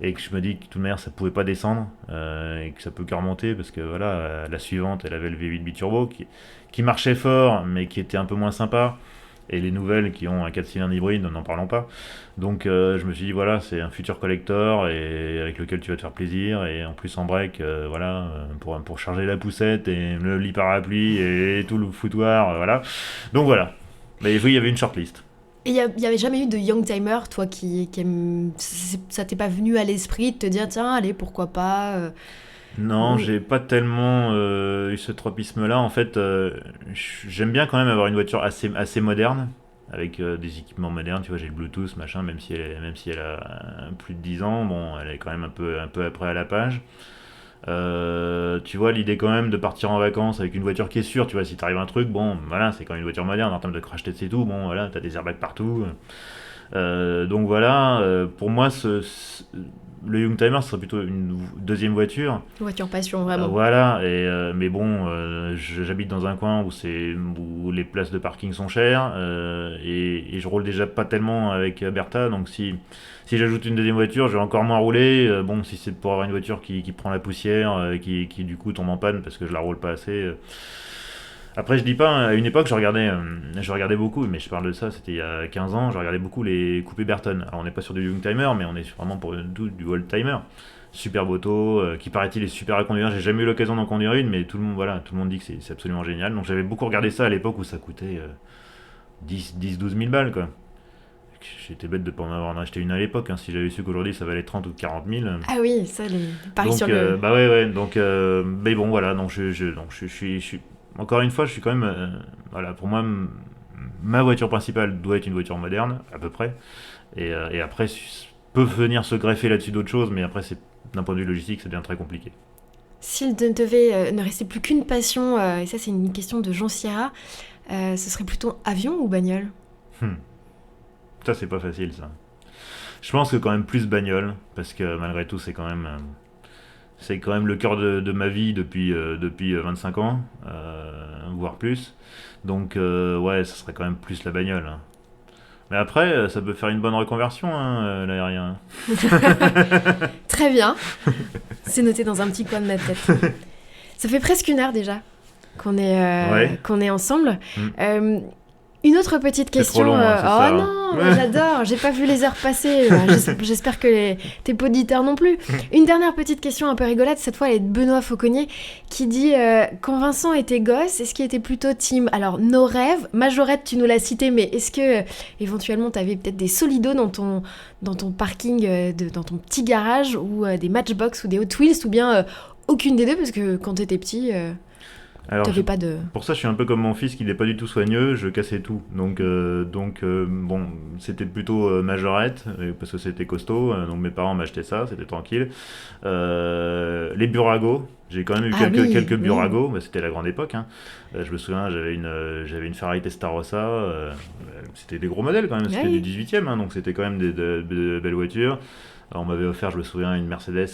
Et que je me dis que de toute manière ça pouvait pas descendre et que ça peut que remonter parce que voilà, la suivante elle avait le V8 biturbo qui marchait fort mais qui était un peu moins sympa. Et les nouvelles qui ont un 4 cylindres hybride, n'en parlons pas. Donc je me suis dit, voilà, c'est un futur collector et avec lequel tu vas te faire plaisir. Et en plus en break, voilà, pour charger la poussette et le lit parapluie et tout le foutoir, voilà. Donc voilà. Mais oui, il y avait une shortlist. il y avait jamais eu de youngtimer, toi qui aime. Ça t'est pas venu à l'esprit de te dire, tiens, allez, pourquoi pas Non, Oui. j'ai pas tellement eu ce tropisme-là. En fait, j'aime bien quand même avoir une voiture assez moderne, avec des équipements modernes. Tu vois, j'ai le Bluetooth, machin, même si elle a plus de 10 ans, bon, elle est quand même un peu après à la page. Tu vois, l'idée quand même de partir en vacances avec une voiture qui est sûre, tu vois, si t'arrive un truc, bon, voilà, c'est quand même une voiture moderne en termes de crash test et tout, bon, voilà, t'as des airbags partout. Donc voilà, pour moi, le Youngtimer, ce serait plutôt une deuxième voiture. Voiture passion, vraiment. Voilà, mais bon, j'habite dans un coin où les places de parking sont chères, et je roule déjà pas tellement avec Bertha, donc si j'ajoute une deuxième voiture, je vais encore moins rouler. Bon, si c'est pour avoir une voiture qui prend la poussière, qui du coup tombe en panne parce que je la roule pas assez. Après, je dis pas, à une époque, je regardais beaucoup, mais je parle de ça, c'était il y a 15 ans, je regardais beaucoup les coupés Burton. Alors, on n'est pas sur du Youngtimer, mais on est vraiment pour du oldtimer. Superbe auto, qui paraît-il est super à conduire. J'ai jamais eu l'occasion d'en conduire une, mais tout le monde dit que c'est absolument génial. Donc, j'avais beaucoup regardé ça à l'époque où ça coûtait 10-12 000 balles, quoi. J'étais bête de ne pas en avoir acheté une à l'époque. Si j'avais su qu'aujourd'hui ça valait 30 ou 40 000. Ah oui, ça, les paris Donc, sur le... bah ouais. Donc, mais bon, voilà. Donc, je suis. Encore une fois, je suis quand même. Voilà, pour moi, ma voiture principale doit être une voiture moderne, à peu près. Et après, peut venir se greffer là-dessus d'autres choses, mais après, d'un point de vue logistique, ça devient très compliqué. S'il ne devait ne restait plus qu'une passion, et ça c'est une question de Jean Sierra, ce serait plutôt avion ou bagnole? Ça, c'est pas facile, ça. Je pense que quand même plus bagnole, parce que malgré tout, c'est quand même le cœur de ma vie depuis 25 ans, voire plus. Donc, ouais, ça serait quand même plus la bagnole. Mais après, ça peut faire une bonne reconversion, l'aérien. Très bien, c'est noté dans un petit coin de ma tête. Ça fait presque 1 heure déjà qu'on est ensemble. Une autre petite question. Trop long, c'est ça. Non, j'adore, j'ai pas vu les heures passer. J'espère que tes auditeurs non plus. Une dernière petite question un peu rigolote, cette fois elle est de Benoît Fauconnier qui dit quand Vincent était gosse, est-ce qu'il était plutôt team alors nos rêves, Majorette tu nous l'as cité, mais est-ce que éventuellement t'avais peut-être des Solidos dans ton parking, dans ton petit garage, ou des Matchbox ou des Hot Wheels, ou bien aucune des deux, parce que quand t'étais petit... Alors, t'avais pas de... pour ça, je suis un peu comme mon fils qui n'est pas du tout soigneux, je cassais tout. Donc, bon, c'était plutôt Majorette, parce que c'était costaud, donc mes parents m'achetaient ça, c'était tranquille. Les Burago, j'ai quand même eu quelques Burago, bah, c'était la grande époque. Je me souviens, j'avais une Ferrari Testarossa, c'était des gros modèles quand même, c'était du 18e, donc c'était quand même de belles voitures. Alors, on m'avait offert, je me souviens, une Mercedes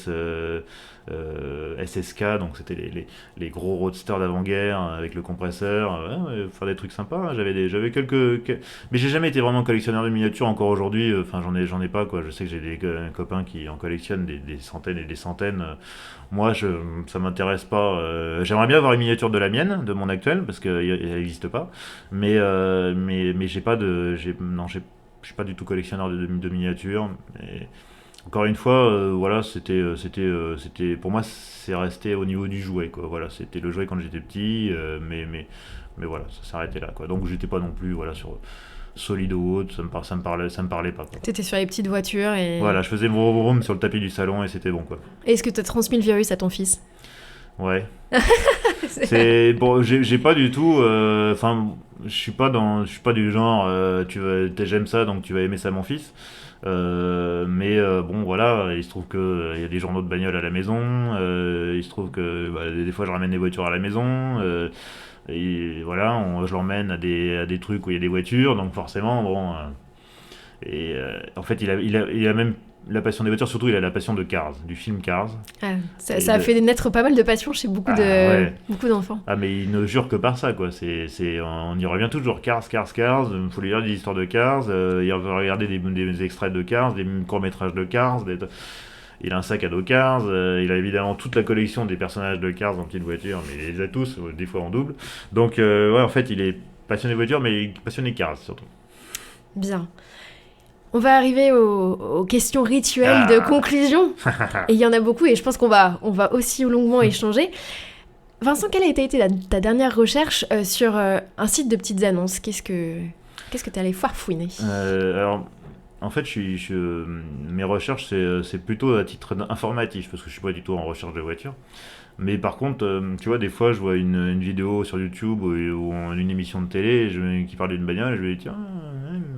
SSK, donc c'était les gros roadsters d'avant-guerre avec le compresseur, faire des trucs sympas. J'avais quelques, mais j'ai jamais été vraiment collectionneur de miniatures encore aujourd'hui. Enfin, j'en ai pas, quoi. Je sais que j'ai des copains qui en collectionnent des centaines et des centaines. Moi, ça m'intéresse pas. J'aimerais bien avoir une miniature de la mienne, de mon actuel, parce qu'elle n'existe pas. Mais j'ai pas non, je suis pas du tout collectionneur de miniatures. Encore une fois, voilà, c'était pour moi, c'est resté au niveau du jouet, quoi. Voilà, c'était le jouet quand j'étais petit, mais voilà, ça s'arrêtait là, quoi. Donc j'étais pas non plus, voilà, sur Solido ou autre, ça me parlait pas, quoi. T'étais sur les petites voitures et... Voilà, je faisais mon vroom sur le tapis du salon et c'était bon, quoi. Et est-ce que t'as transmis le virus à ton fils? Ouais. C'est bon, j'ai pas du tout, enfin, je suis pas du genre, j'aime ça donc tu vas aimer ça, mon fils. Mais bon, voilà, il se trouve que il y a des journaux de bagnole à la maison, il se trouve que des fois je ramène des voitures à la maison, et voilà, je l'emmène à des trucs où il y a des voitures, donc forcément, bon, en fait il a même la passion des voitures, surtout il a la passion de Cars, du film Cars. Ah, ça a fait naître pas mal de passion chez beaucoup d'enfants. Ah, mais il ne jure que par ça, quoi. On y revient toujours. Cars, il faut lire des histoires de Cars, il va regarder des extraits de Cars, des courts-métrages de Cars, il a un sac à dos Cars, il a évidemment toute la collection des personnages de Cars en petite voiture, mais il les a tous, des fois en double. Donc, ouais, en fait, il est passionné de voitures, mais passionné Cars, surtout. Bien. On va arriver aux questions rituelles de conclusion. Et il y en a beaucoup, et je pense qu'on va aussi longuement échanger. Vincent, quelle a été ta dernière recherche sur un site de petites annonces? Qu'est-ce que tu es allé farfouiner? Alors, en fait, mes recherches, c'est plutôt à titre informatif, parce que je suis pas du tout en recherche de voiture. Mais par contre, tu vois, des fois, je vois une vidéo sur YouTube ou une émission de télé qui parle d'une bagnole, et je me dis, tiens,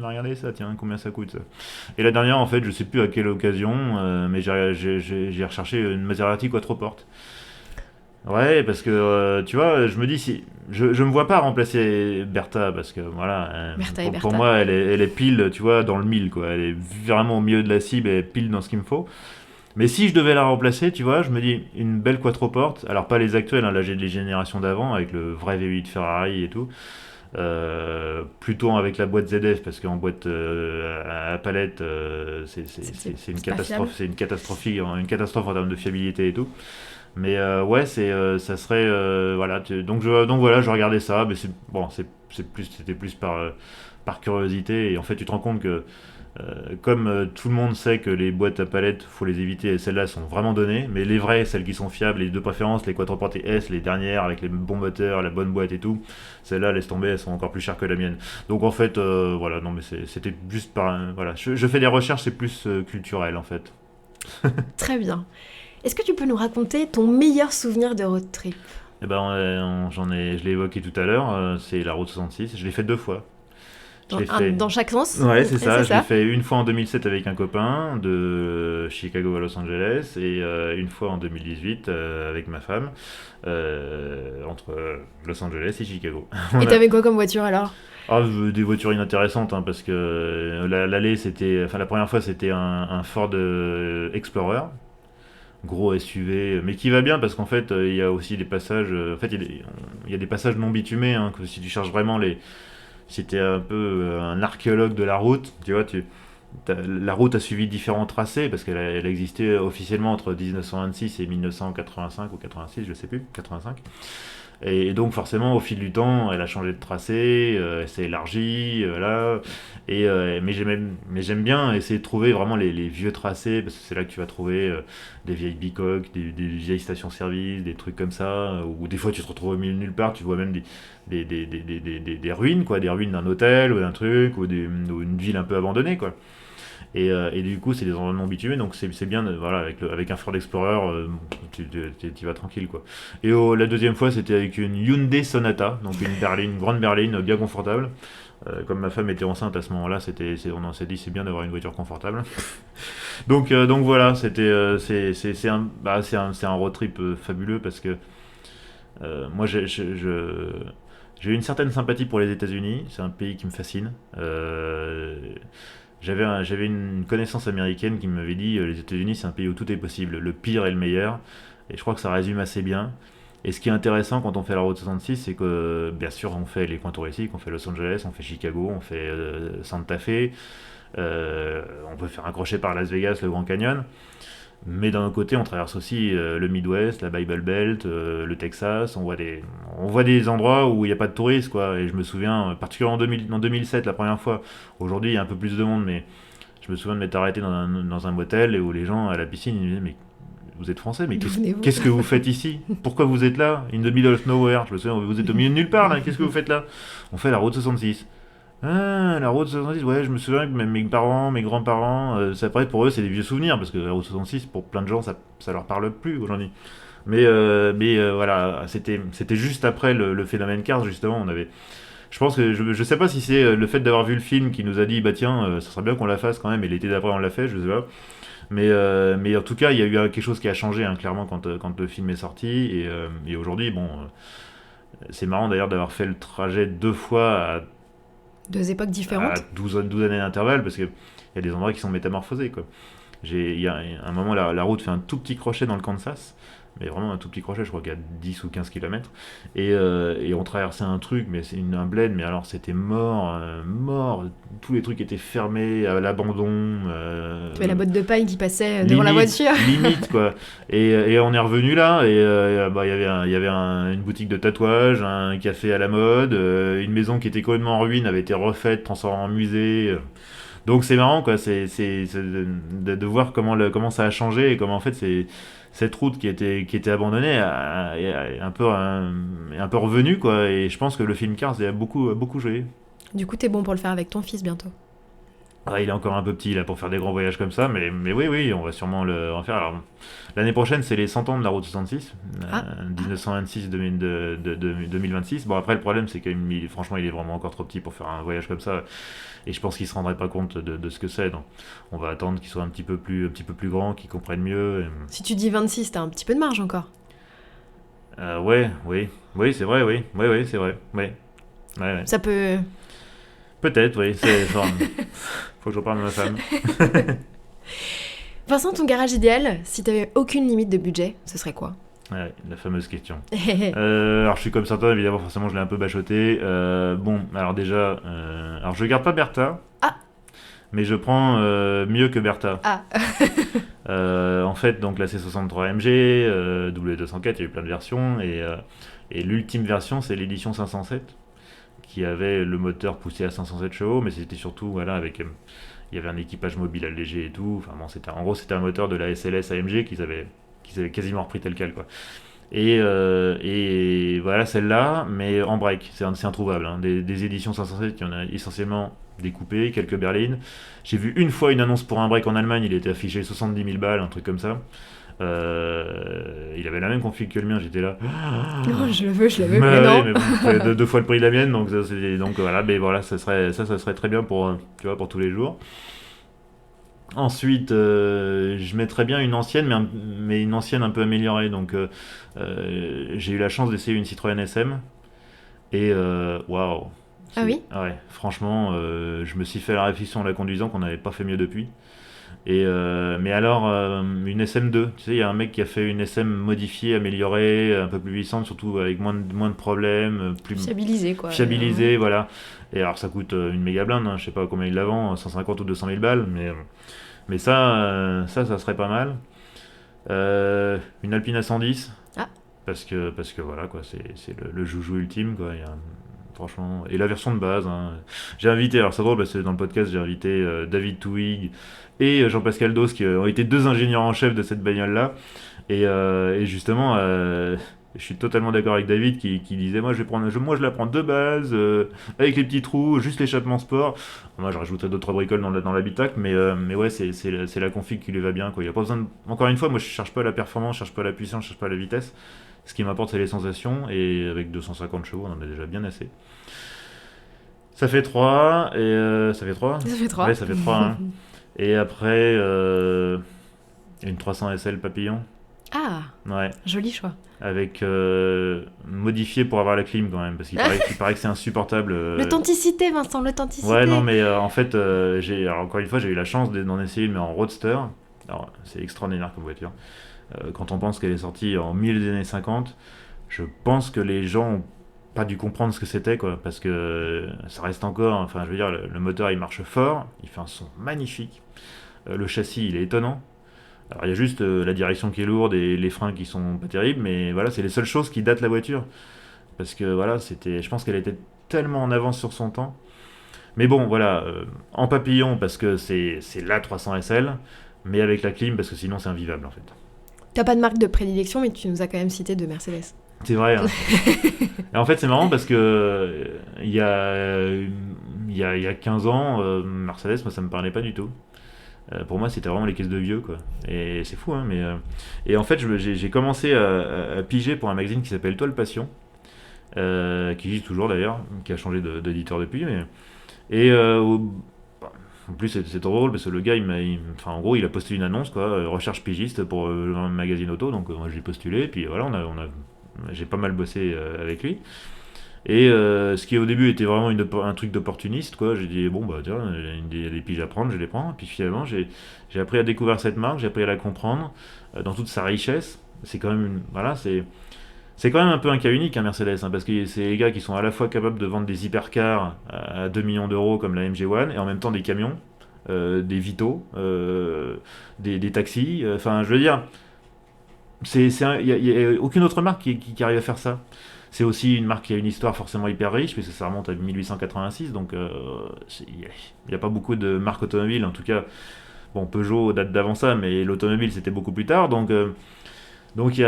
regardez ça, tiens, combien ça coûte, ça. Et la dernière, en fait, je sais plus à quelle occasion, mais j'ai recherché une Maserati Quattroporte. Ouais, parce que tu vois, je me dis si je me vois pas remplacer Bertha parce que voilà, Bertha et pour Bertha. moi elle est pile, tu vois, dans le mille quoi. Elle est vraiment au milieu de la cible, elle est pile dans ce qu'il me faut. Mais si je devais la remplacer, tu vois, je me dis une belle quattroporte, alors pas les actuelles, hein, là j'ai les générations d'avant avec le vrai V8 Ferrari et tout. Plutôt avec la boîte ZF parce qu'en boîte à palette c'est une C'est pas fiable. catastrophe, une catastrophe en termes de fiabilité et tout. Mais ouais, ça serait voilà. Donc voilà, je regardais ça, mais c'est bon, c'était plus par curiosité. Et en fait, tu te rends compte que comme tout le monde sait que les boîtes à palettes, faut les éviter, et celles-là sont vraiment données, mais les vraies, celles qui sont fiables, les deux préférences, les quattroportes et S, les dernières avec les bons moteurs, la bonne boîte et tout, celles-là, laisse tomber, elles sont encore plus chères que la mienne. Donc en fait, voilà, non mais c'était juste par voilà, je fais des recherches, c'est plus culturel en fait. Très bien. Est-ce que tu peux nous raconter ton meilleur souvenir de road trip? Eh ben, je l'ai évoqué tout à l'heure, c'est la route 66. Je l'ai fait deux fois. Je l'ai fait. Dans chaque sens? Ouais, c'est C'est ça. Je l'ai ça. fait une fois en 2007 avec un copain de Chicago à Los Angeles et une fois en 2018 avec ma femme entre Los Angeles et Chicago. Et On a t'avais quoi comme voiture alors? des voitures inintéressantes hein, parce que l'allée c'était, enfin la première fois c'était un Ford Explorer gros SUV, mais qui va bien parce qu'en fait, il y a aussi des passages. En fait, il y a des passages non bitumés. Hein, que si tu cherches vraiment les. Si t'es un peu un archéologue de la route, tu vois, la route a suivi différents tracés parce elle a existé officiellement entre 1926 et 1985 ou 86, je sais plus, 85. Et donc forcément, au fil du temps, elle a changé de tracé, elle s'est élargie, là. Mais j'aime bien essayer de trouver vraiment les vieux tracés, parce que c'est là que tu vas trouver des vieilles bicoques, des vieilles stations-service, des trucs comme ça, ou des fois tu te retrouves au milieu de nulle part, tu vois même des ruines, quoi, des ruines d'un hôtel ou d'un truc, ou une ville un peu abandonnée, quoi. Et du coup, c'est des endroits non bitumés, donc c'est bien, voilà, avec un Ford Explorer, tu vas tranquille, quoi. Et la deuxième fois, c'était avec une Hyundai Sonata, donc une grande berline, bien confortable. Comme ma femme était enceinte à ce moment-là, on s'est dit c'est bien d'avoir une voiture confortable. Donc voilà, c'est un road trip fabuleux parce que moi j'ai une certaine sympathie pour les États-Unis, c'est un pays qui me fascine. J'avais une connaissance américaine qui m'avait dit les États-Unis c'est un pays où tout est possible, le pire et le meilleur. Et je crois que ça résume assez bien. Et ce qui est intéressant quand on fait la route 66, c'est que bien sûr on fait les coins touristiques, on fait Los Angeles, on fait Chicago, on fait Santa Fe, on peut faire un crochet par Las Vegas, le Grand Canyon. Mais d'un autre côté, on traverse aussi le Midwest, la Bible Belt, le Texas. On voit des endroits où il n'y a pas de touristes, quoi. Et je me souviens, particulièrement en 2007, la première fois. Aujourd'hui, il y a un peu plus de monde, mais je me souviens de m'être arrêté dans un motel et où les gens à la piscine ils me disaient mais vous êtes français, mais D'où venez-vous? qu'est-ce que vous faites ici? Pourquoi vous êtes là? In the middle of nowhere. Je me souviens, vous êtes au milieu de nulle part là. Qu'est-ce que vous faites là? On fait la route 66. Ah, la route 66, ouais, je me souviens que même mes parents, mes grands-parents, ça paraît pour eux c'est des vieux souvenirs parce que la route 66 pour plein de gens ça leur parle plus aujourd'hui. Mais voilà, c'était juste après le phénomène Cars justement. Je pense que je sais pas si c'est le fait d'avoir vu le film qui nous a dit bah tiens, ça serait bien qu'on la fasse quand même. Et l'été d'après on l'a fait, je sais pas. Mais en tout cas, il y a eu quelque chose qui a changé hein, clairement quand le film est sorti et aujourd'hui bon. C'est marrant d'ailleurs d'avoir fait le trajet deux fois Deux époques à différentes? 12 années d'intervalle parce qu'il y a des endroits qui sont métamorphosés. Quoi. Il y a un moment, la route fait un tout petit crochet dans le Kansas, mais vraiment un tout petit crochet, je crois qu'il y a 10 ou 15 km. Et on traversait un truc, mais c'est un bled, mais alors c'était mort. Tous les trucs étaient fermés, à l'abandon. Tu avais la botte de paille qui passait devant la Limite, voiture. limite quoi. Et on est revenu là et bah, il y avait une boutique de tatouage, un café à la mode, une maison qui était complètement en ruine avait été refaite, transformée en musée. Donc c'est marrant quoi, c'est de voir comment ça a changé et comment en fait cette route qui était abandonnée est un peu revenue quoi. Et je pense que le film Cars a beaucoup joué. Du coup, t'es bon pour le faire avec ton fils bientôt. Ah, il est encore un peu petit là pour faire des grands voyages comme ça, mais oui, on va sûrement le en faire. Alors, l'année prochaine, c'est les 100 ans de la route 66, Ah, 2026. Bon, après, le problème, c'est que franchement, il est vraiment encore trop petit pour faire un voyage comme ça. Et je pense qu'il se rendrait pas compte de ce que c'est. Donc, on va attendre qu'il soit un petit peu plus grand, qu'il comprenne mieux. si tu dis 26, t'as un petit peu de marge encore. Oui, c'est vrai, oui. Oui, c'est vrai. Oui. Ouais. Ça peut... Peut-être, oui. Faut que j'en parle à ma femme. Vincent, ton garage idéal, si t'avais aucune limite de budget, ce serait quoi? Ouais, la fameuse question. Alors je suis comme certains, évidemment, forcément je l'ai un peu bachoté. Bon, alors déjà, alors je garde pas Bertha, Ah. mais je prends mieux que Bertha. Ah. En fait, donc la C63 MG, W204, il y a eu plein de versions, et l'ultime version, c'est l'édition 507, qui avait le moteur poussé à 507 chevaux, mais c'était surtout, voilà, avec... il y avait un équipage mobile allégé et tout. Enfin bon, en gros, c'était un moteur de la SLS AMG qu'ils avaient quasiment repris tel quel, quoi. Et voilà celle-là, mais en break, c'est introuvable. Hein. Des éditions 507, il y en a essentiellement des coupés, quelques berlines. J'ai vu une fois une annonce pour un break en Allemagne, il était affiché 70 000 balles, un truc comme ça. Il avait la même config que le mien, j'étais là. Non, je le veux, mais Ouais, non. mais bon, c'est deux fois le prix de la mienne, donc voilà, mais voilà, ça serait très bien pour, tu vois, pour tous les jours. Ensuite, je mettrais bien une ancienne, mais une ancienne un peu améliorée. Donc, j'ai eu la chance d'essayer une Citroën SM. Et waouh! Ah oui? Ouais, franchement, je me suis fait la réflexion en la conduisant qu'on n'avait pas fait mieux depuis. Mais alors, une SM2, tu sais, il y a un mec qui a fait une SM modifiée, améliorée, un peu plus puissante, surtout avec moins de problèmes, plus Fiabilisé, quoi. fiabilisée, voilà. Et alors, ça coûte une méga blinde, hein, je sais pas combien il la vend, 150 ou 200 000 balles, mais ça serait pas mal. Une Alpine A110, Ah. parce que voilà, quoi, c'est le joujou ultime, quoi. Franchement, et la version de base, hein. J'ai invité, alors c'est drôle parce que dans le podcast j'ai invité David Touig et Jean-Pascal Dos qui ont été deux ingénieurs en chef de cette bagnole là, et justement je suis totalement d'accord avec David qui disait moi je la prends de base, avec les petits trous, juste l'échappement sport. Moi je rajouterais d'autres bricoles dans l'habitacle, mais ouais, c'est la config qui lui va bien, quoi. Il y a pas besoin encore une fois, moi je cherche pas la performance, je cherche pas la puissance, je cherche pas la vitesse. Ce qui m'importe, c'est les sensations, et avec 250 chevaux, on en a déjà bien assez. Ça fait 3, et ça fait 3. Ça fait 3. Ouais, ça fait 3. Hein. Et après, une 300 SL Papillon. Ah, Ouais. joli choix. Avec modifié pour avoir la clim quand même, parce qu'il paraît que c'est insupportable. L'authenticité, Vincent, l'authenticité. Ouais, non, mais en fait, alors, encore une fois, j'ai eu la chance d'en essayer une, mais en roadster. Alors, c'est extraordinaire comme voiture. Quand on pense qu'elle est sortie en milieu des années 50, je pense que les gens ont pas dû comprendre ce que c'était, quoi, parce que ça reste encore, enfin je veux dire, le moteur il marche fort, il fait un son magnifique, le châssis il est étonnant. Alors il y a juste la direction qui est lourde et les freins qui sont pas terribles, mais voilà, c'est les seules choses qui datent la voiture, parce que voilà, je pense qu'elle était tellement en avance sur son temps. Mais bon, voilà, en papillon parce que c'est la 300 SL, mais avec la clim parce que sinon c'est invivable en fait. T'as pas de marque de prédilection, mais tu nous as quand même cité deux Mercedes. C'est vrai. Hein. Et en fait, c'est marrant parce que il y a 15 ans, Mercedes, moi, ça me parlait pas du tout. Pour moi, c'était vraiment les caisses de vieux, quoi. Et c'est fou, hein. Et en fait, j'ai commencé à piger pour un magazine qui s'appelle Toile Passion, qui existe toujours d'ailleurs, qui a changé d'éditeur depuis. Et en plus, c'est trop drôle parce que le gars, enfin, en gros, il a posté une annonce, quoi, recherche pigiste pour un magazine auto. Donc, moi, j'ai postulé, puis voilà, j'ai pas mal bossé avec lui. Et ce qui au début était vraiment un truc d'opportuniste, quoi. J'ai dit, bon, bah tiens, il y a des piges à prendre, je les prends. Et puis finalement, j'ai appris à découvrir cette marque, j'ai appris à la comprendre dans toute sa richesse. C'est quand même voilà, c'est quand même un peu un cas unique, hein, Mercedes, hein, parce que c'est les gars qui sont à la fois capables de vendre des hypercars à 2 millions d'euros comme la MG1 et en même temps des camions, des Vito, des taxis. Enfin, je veux dire, il n'y a aucune autre marque qui arrive à faire ça. C'est aussi une marque qui a une histoire forcément hyper riche, puisque ça remonte à 1886, donc il n'y a pas beaucoup de marques automobiles, en tout cas, bon, Peugeot date d'avant ça, mais l'automobile c'était beaucoup plus tard, donc j'ai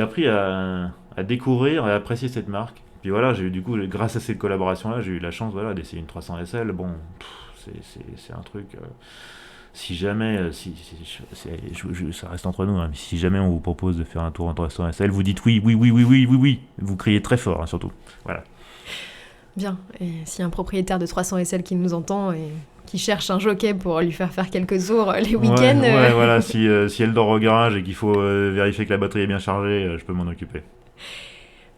appris à découvrir et à apprécier cette marque. Puis voilà, du coup, grâce à cette collaboration-là, j'ai eu la chance, voilà, d'essayer une 300 SL, bon, c'est un truc... Si jamais, ça reste entre nous, hein, mais si jamais on vous propose de faire un tour en 300 SL, vous dites oui, vous criez très fort, hein, surtout. Voilà. Bien. Et s'il y a un propriétaire de 300 SL qui nous entend et qui cherche un jockey pour lui faire quelques tours les week-ends... Ouais, voilà, si elle dort au garage et qu'il faut vérifier que la batterie est bien chargée, je peux m'en occuper.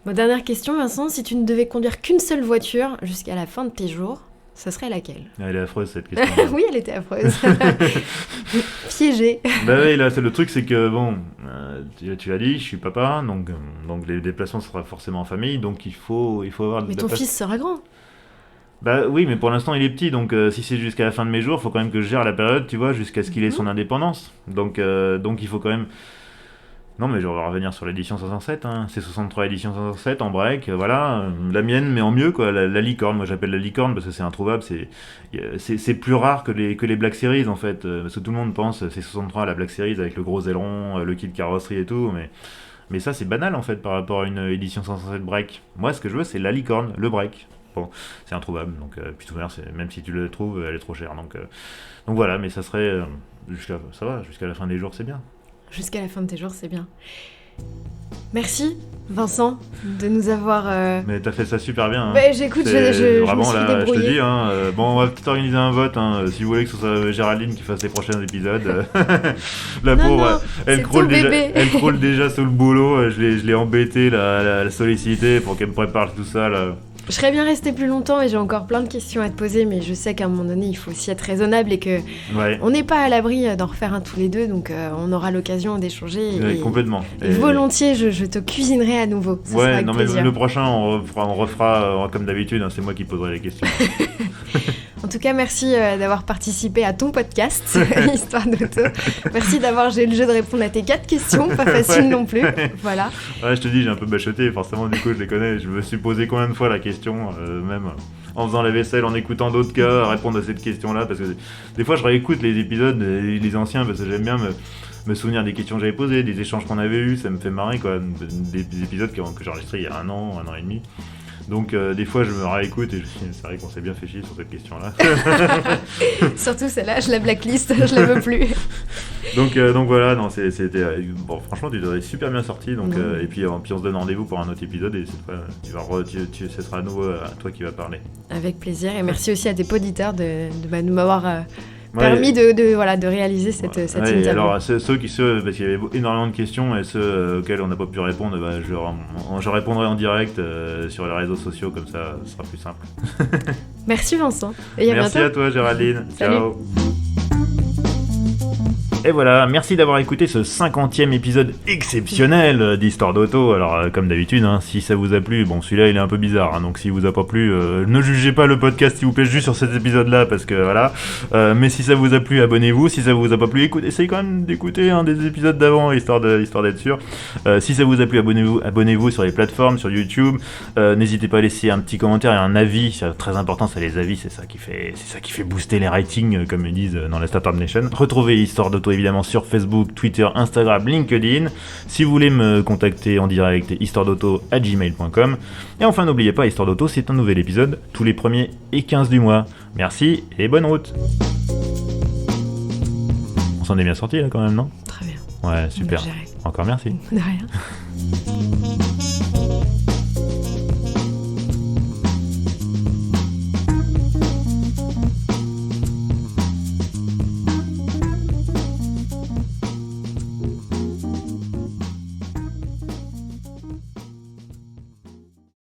Bon, dernière question, Vincent. Si tu ne devais conduire qu'une seule voiture jusqu'à la fin de tes jours, ce serait laquelle? Elle est affreuse, cette question. Oui, elle était affreuse. Piégée. Bah oui, là, le truc, c'est que, bon, tu l'as dit, je suis papa, donc les déplacements sera forcément en famille, donc il faut avoir... Mais ton fils sera grand. Bah oui, mais pour l'instant, il est petit, donc si c'est jusqu'à la fin de mes jours, il faut quand même que je gère la période, tu vois, jusqu'à ce qu'il ait son indépendance. Donc il faut quand même... Non, mais je vais revenir sur l'édition 507, hein. C'est 63 édition 507 en break, voilà. La mienne, mais en mieux, quoi. La licorne, moi j'appelle la licorne parce que c'est introuvable, c'est plus rare que les Black Series, en fait. Parce que tout le monde pense, c'est 63, la Black Series avec le gros aileron, le kit carrosserie et tout, mais ça c'est banal, en fait, par rapport à une édition 507 break. Moi, ce que je veux, c'est la licorne, le break. Bon, c'est introuvable, donc puis tout à l'heure, même si tu le trouves, elle est trop chère. Donc voilà, mais ça serait... ça va, jusqu'à la fin des jours, c'est bien. Jusqu'à la fin de tes jours, c'est bien. Merci, Vincent, de nous avoir... Mais t'as fait ça super bien. Hein. Ouais, j'écoute, je vraiment, me suis là, débrouillée. je te dis, hein, bon, on va peut-être organiser un vote, hein, si vous voulez que ce soit Géraldine qui fasse les prochains épisodes. La pauvre, elle crawl déjà sous le boulot, je l'ai embêtée, la solliciter pour qu'elle me prépare tout ça, là. Je serais bien restée plus longtemps et j'ai encore plein de questions à te poser, mais je sais qu'à un moment donné, il faut aussi être raisonnable et que on n'est pas à l'abri d'en refaire un tous les deux, donc on aura l'occasion d'échanger. Ouais, complètement. Et volontiers, je te cuisinerai à nouveau. Ça sera avec plaisir. Mais le prochain, on refera comme d'habitude, hein, c'est moi qui poserai les questions. En tout cas, merci d'avoir participé à ton podcast, Histoire d'Auto. Merci d'avoir joué le jeu de répondre à tes 4 questions, pas facile non plus. Voilà. Ouais, je te dis, j'ai un peu bachoté, forcément, du coup, je les connais. Je me suis posé combien de fois la question, même en faisant la vaisselle, en écoutant d'autres gars répondre à cette question-là, parce que des fois, je réécoute les épisodes, les anciens, parce que j'aime bien me souvenir des questions que j'avais posées, des échanges qu'on avait eus, ça me fait marrer, quoi. Des épisodes que j'ai enregistrés il y a un an et demi. Donc des fois je me réécoute et je me dis c'est vrai qu'on s'est bien fait chier sur cette question-là. Surtout celle-là, je la blacklist, je la veux plus. donc voilà, non, c'était bon, franchement tu t'es super bien sorti, donc et puis on se donne rendez-vous pour un autre épisode et cette fois ce sera à nouveau à toi qui va parler. Avec plaisir et merci aussi à tes auditeurs de m'avoir permis de réaliser cette interview. Alors, parce qu'il y avait énormément de questions et ceux auxquels on n'a pas pu répondre, je répondrai en direct sur les réseaux sociaux, comme ça, ce sera plus simple. Merci Vincent. Et merci à toi Géraldine. Salut. Ciao. Et voilà, merci d'avoir écouté ce 50e épisode exceptionnel d'Histoire d'Auto. Alors, comme d'habitude, hein, si ça vous a plu, bon, celui-là il est un peu bizarre, hein, donc s'il vous a pas plu, ne jugez pas le podcast s'il vous plaît juste sur cet épisode-là, parce que voilà. Mais si ça vous a plu, abonnez-vous. Si ça vous a pas plu, essayez quand même d'écouter des épisodes d'avant, histoire d'être sûr. Si ça vous a plu, abonnez-vous sur les plateformes, sur YouTube. N'hésitez pas à laisser un petit commentaire et un avis, c'est très important, ça, les avis, c'est ça qui fait booster les ratings, comme ils disent dans la Startup Nation. Retrouvez Histoire d'Auto évidemment sur Facebook, Twitter, Instagram, LinkedIn. Si vous voulez me contacter en direct, histoiredauto@gmail.com. Et enfin, n'oubliez pas, Histoire d'Auto, c'est un nouvel épisode tous les 1er et 15 du mois. Merci et bonne route. On s'en est bien sorti là quand même, non ? Très bien. Ouais, super. Encore merci. De rien.